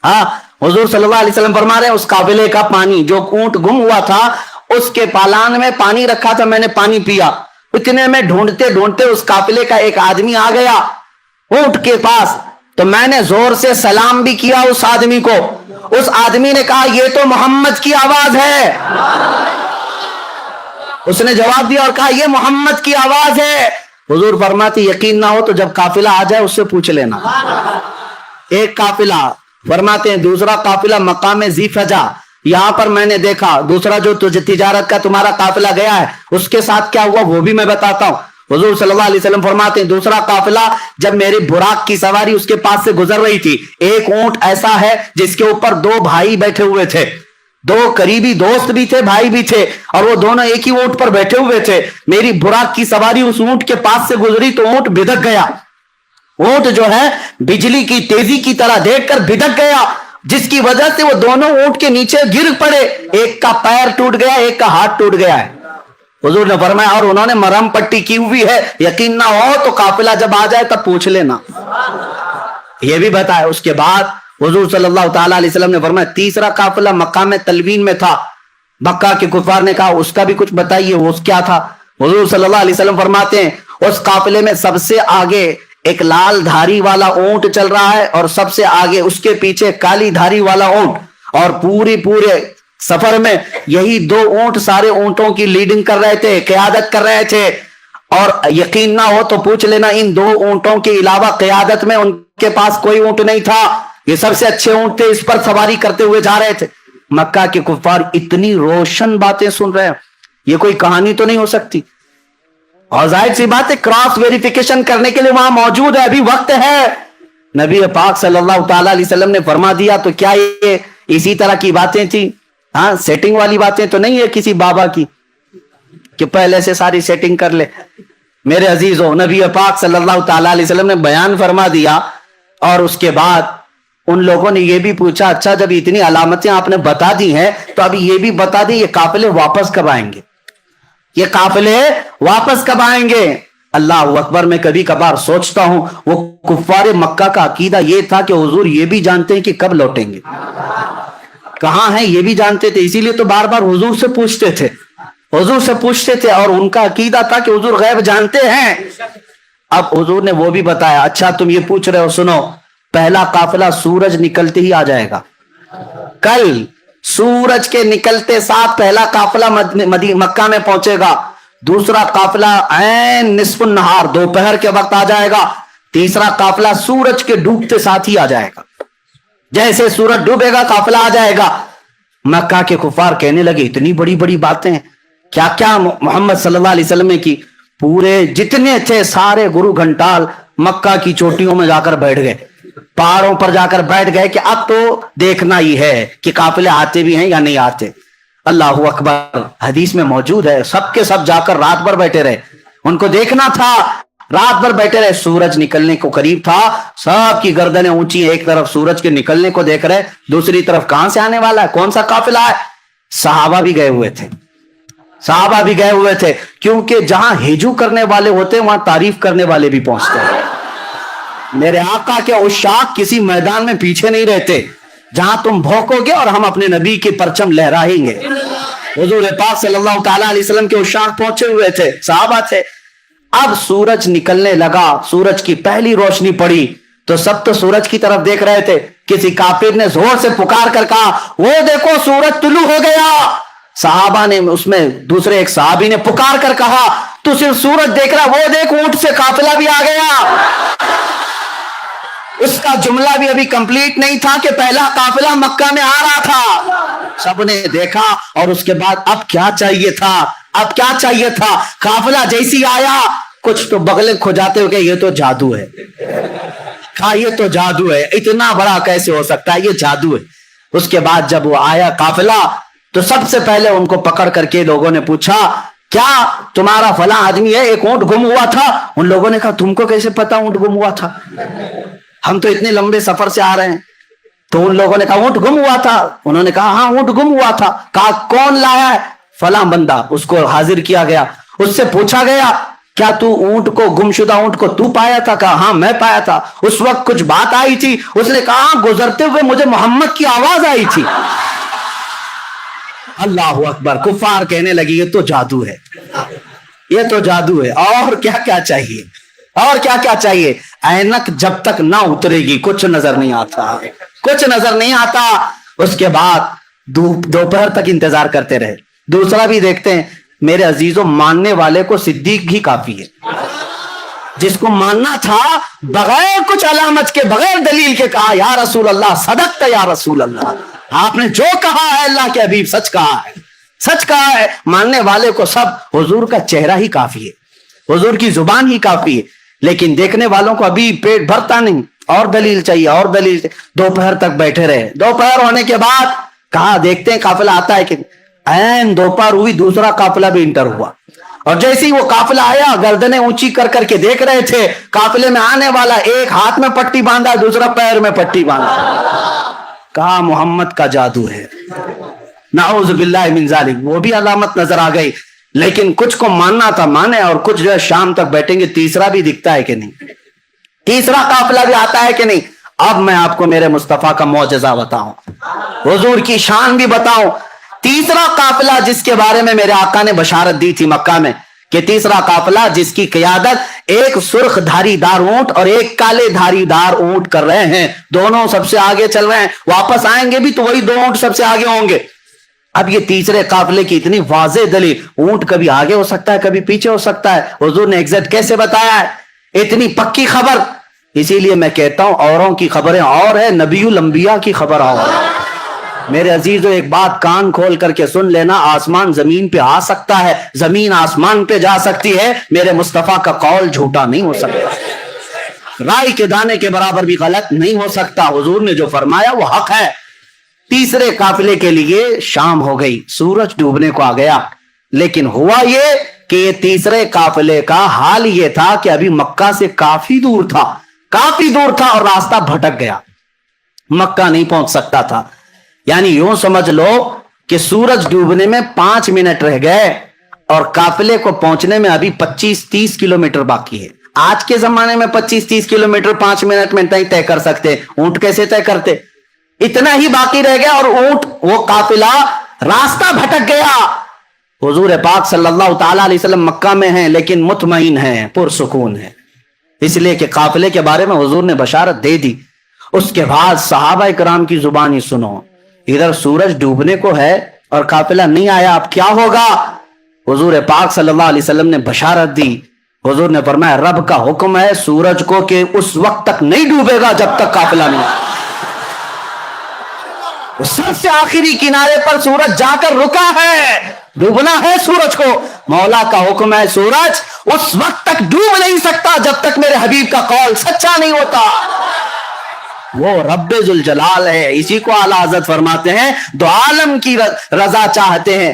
ہاں, حضور صلی اللہ علیہ وسلم فرما رہے ہیں اس قافلے کا پانی, جو اونٹ گم ہوا تھا اس کے پالان میں پانی رکھا تھا, میں نے پانی پیا. اتنے میں ڈھونڈتے ڈھونڈتے اس قافلے کا ایک آدمی آ گیا اونٹ کے پاس, تو میں نے زور سے سلام بھی کیا اس آدمی کو. اس آدمی نے کہا یہ تو محمد کی آواز ہے. اس نے جواب دیا اور کہا یہ محمد کی آواز ہے. حضور فرماتے یقین نہ ہو تو جب قافلہ آ جائے اس سے پوچھ لینا. ایک قافلہ. فرماتے ہیں دوسرا قافلہ مقام ذی فجا, یہاں پر میں نے دیکھا. دوسرا جو تجارت کا تمہارا قافلہ گیا ہے اس کے ساتھ کیا ہوا وہ بھی میں بتاتا ہوں. حضور صلی اللہ علیہ وسلم فرماتے ہیں دوسرا قافلہ جب میری براق کی سواری اس کے پاس سے گزر رہی تھی, ایک اونٹ ایسا ہے جس کے اوپر 2 بھائی بیٹھے ہوئے تھے, 2 قریبی دوست بھی تھے, بھائی بھی تھے, اور وہ دونوں ایک ہی اونٹ پر بیٹھے ہوئے تھے. میری براق کی سواری اس اونٹ کے پاس سے گزری تو اونٹ بھدک گیا. اونٹ جو ہے بجلی کی تیزی کی طرح دیکھ کر بھدک گیا, جس کی وجہ سے وہ دونوں اونٹ کے نیچے گر پڑے. ایک کا پیر ٹوٹ گیا, ایک کا ہاتھ ٹوٹ گیا ہے. حضور نے فرمایا اور انہوں نے مرہم پٹی کی ہوئی ہے, یقین نہ ہو تو قافلہ جب آ جائے تب پوچھ لینا. یہ بھی بتایا. اس کے بعد حضور صلی اللہ تعالی علیہ وسلم نے فرمایا تیسرا قافلہ مقام تلوین میں تھا. مکہ کے کفار نے کہا اس کا بھی کچھ بتائیے, وہ کیا تھا؟ حضور صلی اللہ علیہ وسلم فرماتے ہیں اس قافلے میں سب سے آگے ایک لال دھاری والا اونٹ چل رہا ہے, اور سب سے آگے اس کے پیچھے کالی دھاری والا اونٹ, اور پورے سفر میں یہی 2 اونٹ سارے اونٹوں کی لیڈنگ کر رہے تھے, قیادت کر رہے تھے. اور یقین نہ ہو تو پوچھ لینا ان 2 اونٹوں کے علاوہ قیادت میں ان کے پاس کوئی اونٹ نہیں تھا. یہ سب سے اچھے اونٹ تھے, اس پر سواری کرتے ہوئے جا رہے تھے. مکہ کے کفار اتنی روشن باتیں سن رہے ہیں, یہ کوئی کہانی تو نہیں ہو سکتی. اور ظاہر سی بات ہے کراس ویریفیکیشن کرنے کے لیے وہاں موجود ہے, ابھی وقت ہے. نبی پاک صلی اللہ تعالی علیہ وسلم نے فرما دیا تو کیا یہ اسی طرح کی باتیں تھی؟ ہاں, سیٹنگ والی باتیں تو نہیں ہے کسی بابا کی کہ پہلے سے ساری سیٹنگ کر لے. میرے عزیزو, نبی پاک صلی اللہ تعالی علیہ وسلم نے بیان فرما دیا, اور اس کے بعد ان لوگوں نے یہ بھی پوچھا اچھا جب اتنی علامتیں آپ نے بتا دی ہیں تو اب یہ بھی بتا دیں یہ قافلے واپس کب آئیں گے, یہ قافلے واپس کب آئیں گے. اللہ اکبر. میں کبھی کبھار سوچتا ہوں وہ کفار مکہ کا عقیدہ یہ تھا کہ حضور یہ بھی جانتے ہیں کہ کب لوٹیں گے, کہاں ہیں یہ بھی جانتے تھے, اسی لیے تو بار بار حضور سے پوچھتے تھے, حضور سے پوچھتے تھے, اور ان کا عقیدہ تھا کہ حضور غیب جانتے ہیں. اب حضور نے وہ بھی بتایا. اچھا تم یہ پوچھ رہے ہو, سنو, پہلا قافلہ سورج نکلتے ہی آ جائے گا. کل سورج کے نکلتے ساتھ پہلا قافلہ مکہ میں پہنچے گا. دوسرا قافلہ عین نصف النہار دوپہر کے وقت آ جائے گا. تیسرا قافلہ سورج کے ڈوبتے ساتھ ہی آ جائے گا, جیسے سورج ڈوبے گا قافلہ آ جائے گا. مکہ کے کفار کہنے لگے اتنی بڑی بڑی باتیں کیا کیا محمد صلی اللہ علیہ وسلم کی. پورے جتنے تھے سارے گرو گھنٹال مکہ کی چوٹیوں میں جا کر بیٹھ گئے, پہاڑوں پر جا کر بیٹھ گئے کہ اب تو دیکھنا ہی ہے کہ قافلے آتے بھی ہیں یا نہیں آتے. اللہ اکبر. حدیث میں موجود ہے سب کے سب جا کر رات بھر بیٹھے رہے, ان کو دیکھنا تھا, رات بھر بیٹھے رہے. سورج نکلنے کو قریب تھا, سب کی گردنیں اونچی, ایک طرف سورج کے نکلنے کو دیکھ رہے, دوسری طرف کہاں سے آنے والا ہے, کون سا قافلہ ہے. صحابہ بھی گئے ہوئے تھے, صحابہ بھی گئے ہوئے تھے, کیونکہ جہاں ہجو کرنے والے ہوتے وہاں تعریف کرنے والے بھی پہنچتے ہیں. میرے آقا کے عشاق کسی میدان میں پیچھے نہیں رہتے, جہاں تم بھوکو گے اور ہم اپنے نبی کے پرچم لہرائیں گے. حضور پاک صلی اللہ تعالی علیہ وسلم کے عشاق پہنچے ہوئے تھے, صحابہ تھے. اب سورج نکلنے لگا, سورج کی پہلی روشنی پڑی تو سب تو سورج کی طرف دیکھ رہے تھے. کسی کافر نے زور سے پکار کر کہا وہ دیکھو سورج طلوع ہو گیا. صحابہ نے, اس میں دوسرے ایک صحابی نے پکار کر کہا تو صرف سورج دیکھ رہا, وہ دیکھ اونٹ سے قافلہ بھی آ گیا. اس کا جملہ بھی ابھی کمپلیٹ نہیں تھا کہ پہلا قافلہ مکہ میں آ رہا تھا. سب نے دیکھا اور اس کے بعد اب کیا چاہیے تھا، اب کیا چاہیے تھا؟ قافلہ جیسی آیا کچھ تو بغلیں کھجاتے ہو کہ یہ تو جادو ہے، کہا یہ تو جادو ہے، اتنا بڑا کیسے ہو سکتا ہے، یہ جادو ہے۔ اس کے بعد جب وہ آیا قافلہ تو سب سے پہلے ان کو پکڑ کر کے لوگوں نے پوچھا کیا تمہارا فلاں آدمی ہے، ایک اونٹ گم ہوا تھا؟ ان لوگوں نے کہا تم کو کیسے پتا اونٹ گم ہوا تھا، ہم تو اتنے لمبے سفر سے آ رہے ہیں۔ تو ان لوگوں نے کہا اونٹ گم ہوا تھا؟ انہوں نے کہا ہاں اونٹ گم ہوا تھا۔ کہا کون لایا ہے؟ فلاں بندہ۔ اس کو حاضر کیا گیا، اس سے پوچھا گیا کیا تو اونٹ کو، گمشدہ اونٹ کو تو پایا تھا؟ کہا ہاں میں پایا تھا۔ اس وقت کچھ بات آئی تھی؟ اس نے کہا گزرتے ہوئے مجھے محمد کی آواز آئی تھی۔ اللہ اکبر، کفار کہنے لگی یہ تو جادو ہے، یہ تو جادو ہے، اور کیا کیا چاہیے، اور کیا کیا چاہیے؟ اینک جب تک نہ اترے گی کچھ نظر نہیں آتا، کچھ نظر نہیں آتا۔ اس کے بعد دوپہر تک انتظار کرتے رہے۔ دوسرا بھی دیکھتے ہیں میرے عزیزوں، ماننے والے کو صدیق ہی کافی ہے۔ جس کو ماننا تھا بغیر کچھ علامت کے، بغیر دلیل کے کہا یا رسول اللہ صدقت یا رسول اللہ، آپ نے جو کہا ہے اللہ کے حبیب سچ کہا ہے، سچ کہا ہے۔ ماننے والے کو سب حضور کا چہرہ ہی کافی ہے، حضور کی زبان ہی کافی ہے، لیکن دیکھنے والوں کو ابھی پیٹ بھرتا نہیں، اور دلیل چاہیے، اور دلیل چاہیے۔ دوپہر تک بیٹھے رہے۔ دوپہر ہونے کے بعد کہا دیکھتے ہیں قافلہ آتا ہے کہ این دوپہر ہوئی، دوسرا قافلہ بھی انٹر ہوا، اور جیسے ہی وہ قافلہ آیا گردنیں اونچی کر کر کے دیکھ رہے تھے قافلے میں آنے والا، ایک ہاتھ میں پٹی باندھا، دوسرا پیر میں پٹی باندھا۔ کہا محمد کا جادو ہے، نعوذ باللہ من ذالک۔ وہ بھی علامت نظر آ گئی، لیکن کچھ کو ماننا تھا مانے، اور کچھ جو ہے شام تک بیٹھیں گے۔ تیسرا بھی دکھتا ہے کہ نہیں، تیسرا قافلہ بھی آتا ہے کہ نہیں۔ اب میں آپ کو میرے مصطفیٰ کا معجزہ بتاؤں، حضور کی شان بھی بتاؤں۔ تیسرا قافلہ جس کے بارے میں میرے آقا نے بشارت دی تھی مکہ میں کہ تیسرا قافلہ جس کی قیادت ایک سرخ دھاری دار اونٹ اور ایک کالے دھاری دار اونٹ کر رہے ہیں، دونوں سب سے آگے چل رہے ہیں، واپس آئیں گے بھی تو وہی دو اونٹ سب سے آگے ہوں گے۔ اب یہ تیسرے قافلے کی اتنی واضح دلیل، اونٹ کبھی آگے ہو سکتا ہے کبھی پیچھے ہو سکتا ہے، حضور نے ایگزیکٹ کیسے بتایا ہے، اتنی پکی خبر۔ اسی لیے میں کہتا ہوں اوروں کی خبریں اور ہے، نبی الانبیاء کی خبر اور ہے۔ میرے عزیزو ایک بات کان کھول کر کے سن لینا، آسمان زمین پہ آ سکتا ہے، زمین آسمان پہ جا سکتی ہے، میرے مصطفیٰ کا قول جھوٹا نہیں ہو سکتا، رائی کے دانے کے برابر بھی غلط نہیں ہو سکتا۔ حضور نے جو فرمایا وہ حق ہے۔ تیسرے قافلے کے لیے شام ہو گئی، سورج ڈوبنے کو آ گیا، لیکن ہوا یہ کہ یہ تیسرے قافلے کا حال یہ تھا کہ ابھی مکہ سے کافی دور تھا، کافی دور تھا، اور راستہ بھٹک گیا، مکہ نہیں پہنچ سکتا تھا۔ یعنی یوں سمجھ لو کہ سورج ڈوبنے میں 5 منٹ رہ گئے اور قافلے کو پہنچنے میں ابھی 25-30 کلومیٹر باقی ہے۔ آج کے زمانے میں 25-30 کلومیٹر 5 منٹ میں نہیں طے کر سکتے، اونٹ کیسے طے کرتے؟ اتنا ہی باقی رہ گیا اور اونٹ، وہ قافلہ راستہ بھٹک گیا۔ حضور پاک صلی اللہ تعالی علیہ وسلم مکہ میں ہیں لیکن مطمئن ہیں، پرسکون ہیں، اس لیے کہ قافلے کے بارے میں حضور نے بشارت دے دی۔ اس کے بعد صحابہ کرام کی زبانی سنو، ادھر سورج ڈوبنے کو ہے اور قافلہ نہیں آیا، اب کیا ہوگا؟ حضور پاک صلی اللہ علیہ وسلم نے بشارت دی۔ حضور نے فرمایا رب کا حکم ہے سورج کو کہ اس وقت تک نہیں ڈوبے گا جب تک قافلہ نہیں آئے۔ سب سے آخری کنارے پر سورج جا کر رکا ہے، ڈوبنا ہے سورج کو، مولا کا حکم ہے سورج اس وقت تک ڈوب نہیں سکتا جب تک میرے حبیب کا قول سچا نہیں ہوتا۔ وہ رب ذوالجلال ہے، اسی کو اعلیٰ حضرت فرماتے ہیں دو عالم کی رضا چاہتے ہیں،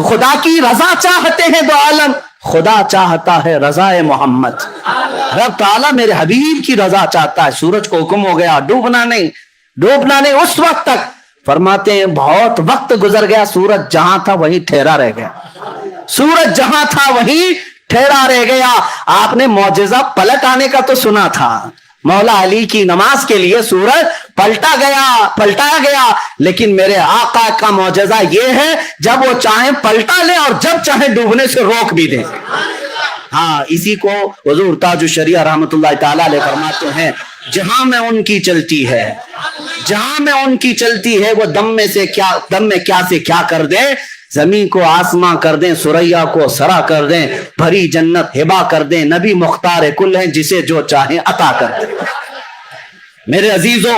خدا کی رضا چاہتے ہیں دو عالم، خدا چاہتا ہے رضا محمد۔ رب تعالیٰ میرے حبیب کی رضا چاہتا ہے۔ سورج کو حکم ہو گیا ڈوبنا نہیں، ڈوبنا نہیں اس وقت تک۔ فرماتے ہیں بہت وقت گزر گیا، سورج جہاں تھا وہیں ٹھہرا رہ گیا، سورج جہاں تھا وہیں ٹھہرا رہ گیا۔ آپ نے معجزہ پلٹ آنے کا تو سنا تھا، مولا علی کی نماز کے لیے سورج پلٹایا گیا، لیکن میرے آقا کا معجزہ یہ ہے جب وہ چاہیں پلٹا لیں اور جب چاہیں ڈوبنے سے روک بھی دیں۔ ہاں، اسی کو حضور تاج الشریعہ رحمت اللہ تعالی علیہ فرماتے ہیں جہاں میں ان کی چلتی ہے، جہاں میں ان کی چلتی ہے وہ دم میں کیا سے کیا کر دیں، زمین کو آسماں کر دیں، سریا کو سرا کر دیں، بھری جنت ہبا کر دیں، نبی مختار کل ہیں جسے جو چاہیں عطا کر دیں۔ میرے عزیزوں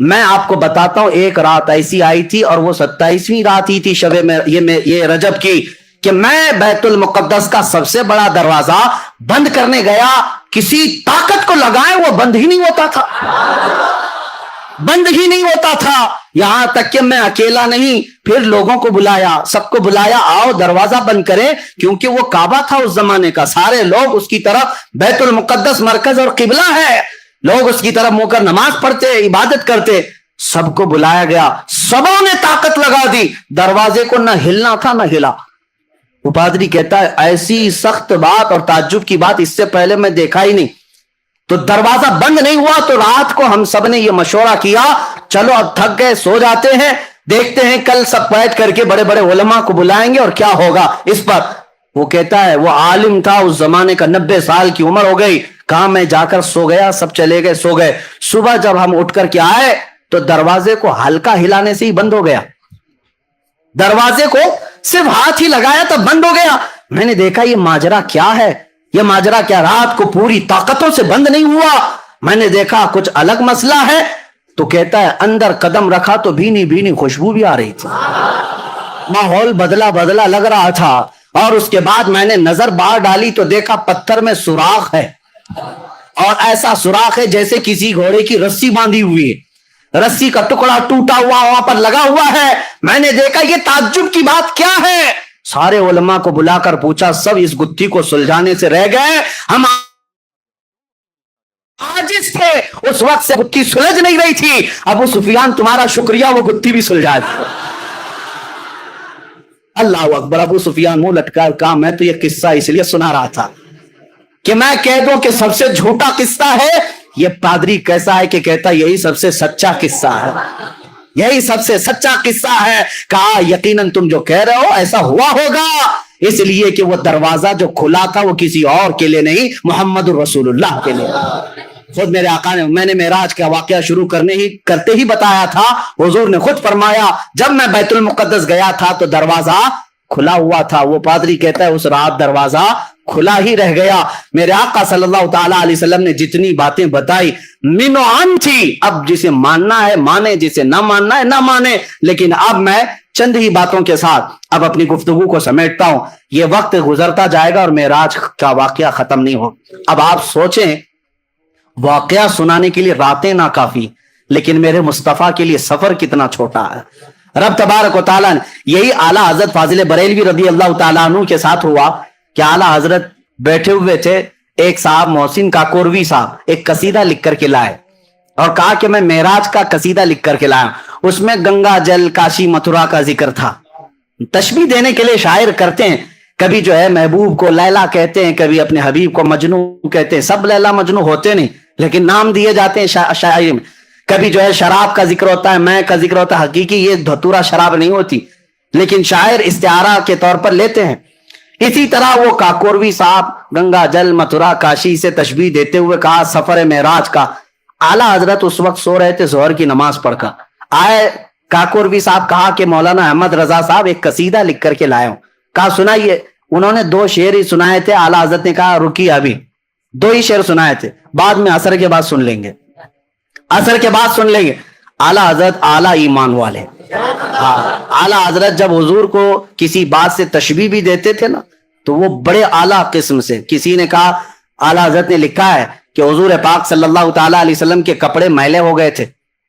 میں آپ کو بتاتا ہوں، ایک رات ایسی آئی تھی اور وہ 27ویں رات ہی تھی شب یہ رجب کی، کہ میں بیت المقدس کا سب سے بڑا دروازہ بند کرنے گیا، کسی طاقت کو لگائے وہ بند ہی نہیں ہوتا تھا، بند ہی نہیں ہوتا تھا، یہاں تک کہ میں اکیلا نہیں، پھر لوگوں کو بلایا، سب کو بلایا، آؤ دروازہ بند کریں، کیونکہ وہ کعبہ تھا اس زمانے کا، سارے لوگ اس کی طرف، بیت المقدس مرکز اور قبلہ ہے، لوگ اس کی طرف منہ کر نماز پڑھتے، عبادت کرتے، سب کو بلایا گیا، سبوں نے طاقت لگا دی، دروازے کو نہ ہلنا تھا نہ ہلا۔ وہ پادری کہتا ہے ایسی سخت بات اور تعجب کی بات اس سے پہلے میں دیکھا ہی نہیں، تو دروازہ بند نہیں ہوا، تو رات کو ہم سب نے یہ مشورہ کیا، چلو اب تھک گئے سو جاتے ہیں، دیکھتے ہیں کل سب بیٹھ کر کے بڑے بڑے علماء کو بلائیں گے اور کیا ہوگا اس پر۔ وہ کہتا ہے وہ عالم تھا اس زمانے کا، 90 سال کی عمر ہو گئی، کہاں میں جا کر سو گیا، سب چلے گئے سو گئے، صبح جب ہم اٹھ کر کے آئے تو دروازے کو ہلکا ہلانے سے ہی بند ہو گیا، دروازے کو صرف ہاتھ ہی لگایا تو بند ہو گیا۔ میں نے دیکھا یہ ماجرا کیا ہے، یہ ماجرا کیا، رات کو پوری طاقتوں سے بند نہیں ہوا، میں نے دیکھا کچھ الگ مسئلہ ہے۔ تو کہتا ہے اندر قدم رکھا تو بھینی بھینی خوشبو بھی آ رہی تھی، ماحول بدلا بدلا لگ رہا تھا، اور اس کے بعد میں نے نظر باہر ڈالی تو دیکھا پتھر میں سوراخ ہے، اور ایسا سوراخ ہے جیسے کسی گھوڑے کی رسی باندھی ہوئی ہے، رسی کا ٹکڑا ٹوٹا ہوا وہاں پر لگا ہوا ہے۔ میں نے دیکھا یہ تعجب کی بات کیا ہے، سارے علماء کو بلا کر پوچھا، سب اس گتھی کو سلجھانے سے رہ گئے، ہم عاجز تھے، اس وقت سے گتھی سلجھ نہیں رہی تھی، ابو سفیان تمہارا شکریہ وہ گتھی بھی سلجھا دی۔ اللہ اکبر، ابو سفیان منہ لٹکا، کہا میں تو یہ قصہ اس لیے سنا رہا تھا کہ میں کہہ دوں کہ سب سے جھوٹا قصہ ہے، یہ پادری کیسا ہے کہ کہتا یہی سب سے سچا قصہ ہے، یہی سب سے سچا قصہ ہے۔ کہا یقیناً تم جو کہہ رہے ہو ایسا ہوا ہوگا، اس لیے کہ وہ دروازہ جو کھلا تھا وہ کسی اور کے لیے نہیں، محمد الرسول اللہ کے لیے۔ خود میرے آقا نے، میں نے معراج کا واقعہ شروع کرتے ہی بتایا تھا، حضور نے خود فرمایا جب میں بیت المقدس گیا تھا تو دروازہ کھلا ہوا تھا۔ وہ پادری کہتا ہے اس رات دروازہ کھلا ہی رہ گیا۔ میرے آقا صلی اللہ تعالی علیہ وسلم نے جتنی باتیں بتائی من و عن تھی، اب جسے ماننا ہے مانے، جسے نہ ماننا ہے نہ مانے، لیکن اب میں چند ہی باتوں کے ساتھ اب اپنی گفتگو کو سمیٹتا ہوں، یہ وقت گزرتا جائے گا اور معراج کا واقعہ ختم نہیں ہو۔ اب آپ سوچیں، واقعہ سنانے کے لیے راتیں نہ کافی، لیکن میرے مصطفیٰ کے لیے سفر کتنا چھوٹا ہے۔ رب تبارک و تعالیٰ نے، یہی اعلیٰ حضرت فاضل بریلوی رضی اللہ تعالیٰ عنہ کے ساتھ ہوا کہ اعلیٰ حضرت بیٹھے ہوئے تھے، ایک صاحب محسن کاکوروی صاحب ایک قصیدہ لکھ کر کے لائے اور کہا کہ میں معراج کا قصیدہ لکھ کر کے لایا، اس میں گنگا جل کاشی متھرا کا ذکر تھا۔ تشبیہ دینے کے لیے شاعر کرتے ہیں، کبھی جو ہے محبوب کو لیلا کہتے ہیں، کبھی اپنے حبیب کو مجنو کہتے ہیں، سب لیلا مجنو ہوتے نہیں لیکن نام دیے جاتے ہیں شاعری میں۔ کبھی جو ہے شراب کا ذکر ہوتا ہے، میں کا ذکر ہوتا ہے، حقیقی یہ دھتورا شراب نہیں ہوتی لیکن شاعر استعارہ کے طور پر لیتے ہیں۔ اسی طرح وہ کاکوروی صاحب گنگا جل متھرا کاشی سے تشبیہ دیتے ہوئے کہا سفر معراج کا۔ اعلیٰ حضرت اس وقت سو رہے تھے ظہر کی نماز پڑھ کر، آئے کاکوروی صاحب، کہا کہ مولانا احمد رضا صاحب ایک قصیدہ لکھ کر کے لائے ہوں، کہا سنائیے۔ انہوں نے 2 شعر ہی سنائے تھے، اعلیٰ حضرت نے کہا رکیے ابھی 2 ہی شعر سنائے تھے، بعد میں عصر کے بعد سن لیں گے، عصر کے بعد سن لیں گے۔ اعلیٰ حضرت اعلیٰ ایمان والے، اعلیٰ حضرت جب حضور کو کسی بات سے تشبیہ بھی دیتے تھے نا تو وہ بڑے اعلیٰ قسم سے، کسی نے کہا اعلیٰ حضرت نے لکھا ہے کہ حضور پاک صلی اللہ تعالی علیہ وسلم کے کپڑے میلے ہو گئے تھے،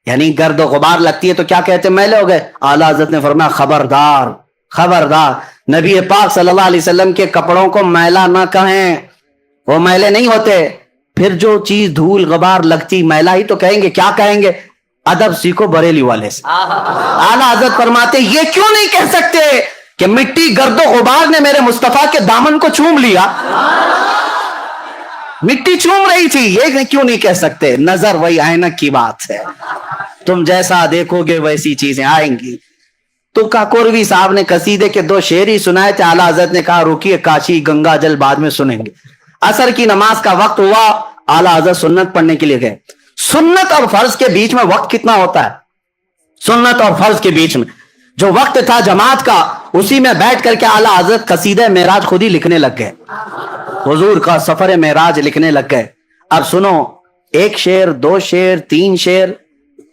یعنی گرد و غبار لگتی ہے تو کیا کہتے ہیں، میلے ہو گئے۔ اعلیٰ حضرت نے فرمایا خبردار خبردار، نبی پاک صلی اللہ علیہ وسلم کے کپڑوں کو میلا نہ کہیں، وہ میلے نہیں ہوتے۔ پھر جو چیز دھول غبار لگتی میلا ہی تو کہیں گے، کیا کہیں گے، ادب سیکھو بریلی والے سے۔ اعلیٰ حضرت فرماتے یہ کیوں نہیں کہہ سکتے کہ مٹی گرد و غبار نے میرے مصطفیٰ کے دامن کو چوم لیا، مٹی چوم رہی تھی، یہ کیوں نہیں کہہ سکتے؟ نظر وہی اینک کی بات ہے، تم جیسا دیکھو گے ویسی چیزیں آئیں گی۔ تو کاکوروی صاحب نے قصیدے کے 2 شعر ہی سنائے تھے، اعلیٰ حضرت نے کہا رکیے کاشی گنگا جل بعد میں سنیں گے۔ عصر کی نماز کا وقت ہوا، اعلیٰ حضرت سنت پڑھنے کے لیے گئے۔ سنت اور فرض کے بیچ میں وقت کتنا ہوتا ہے؟ سنت اور فرض کے بیچ میں جو وقت تھا جماعت کا، اسی میں بیٹھ کر کے اعلیٰ حضرت قصیدہ معراج خود ہی لکھنے لگ گئے، حضور کا سفر معراج لکھنے لگ گئے۔ اب سنو، 1 شعر 2 شعر 3 شعر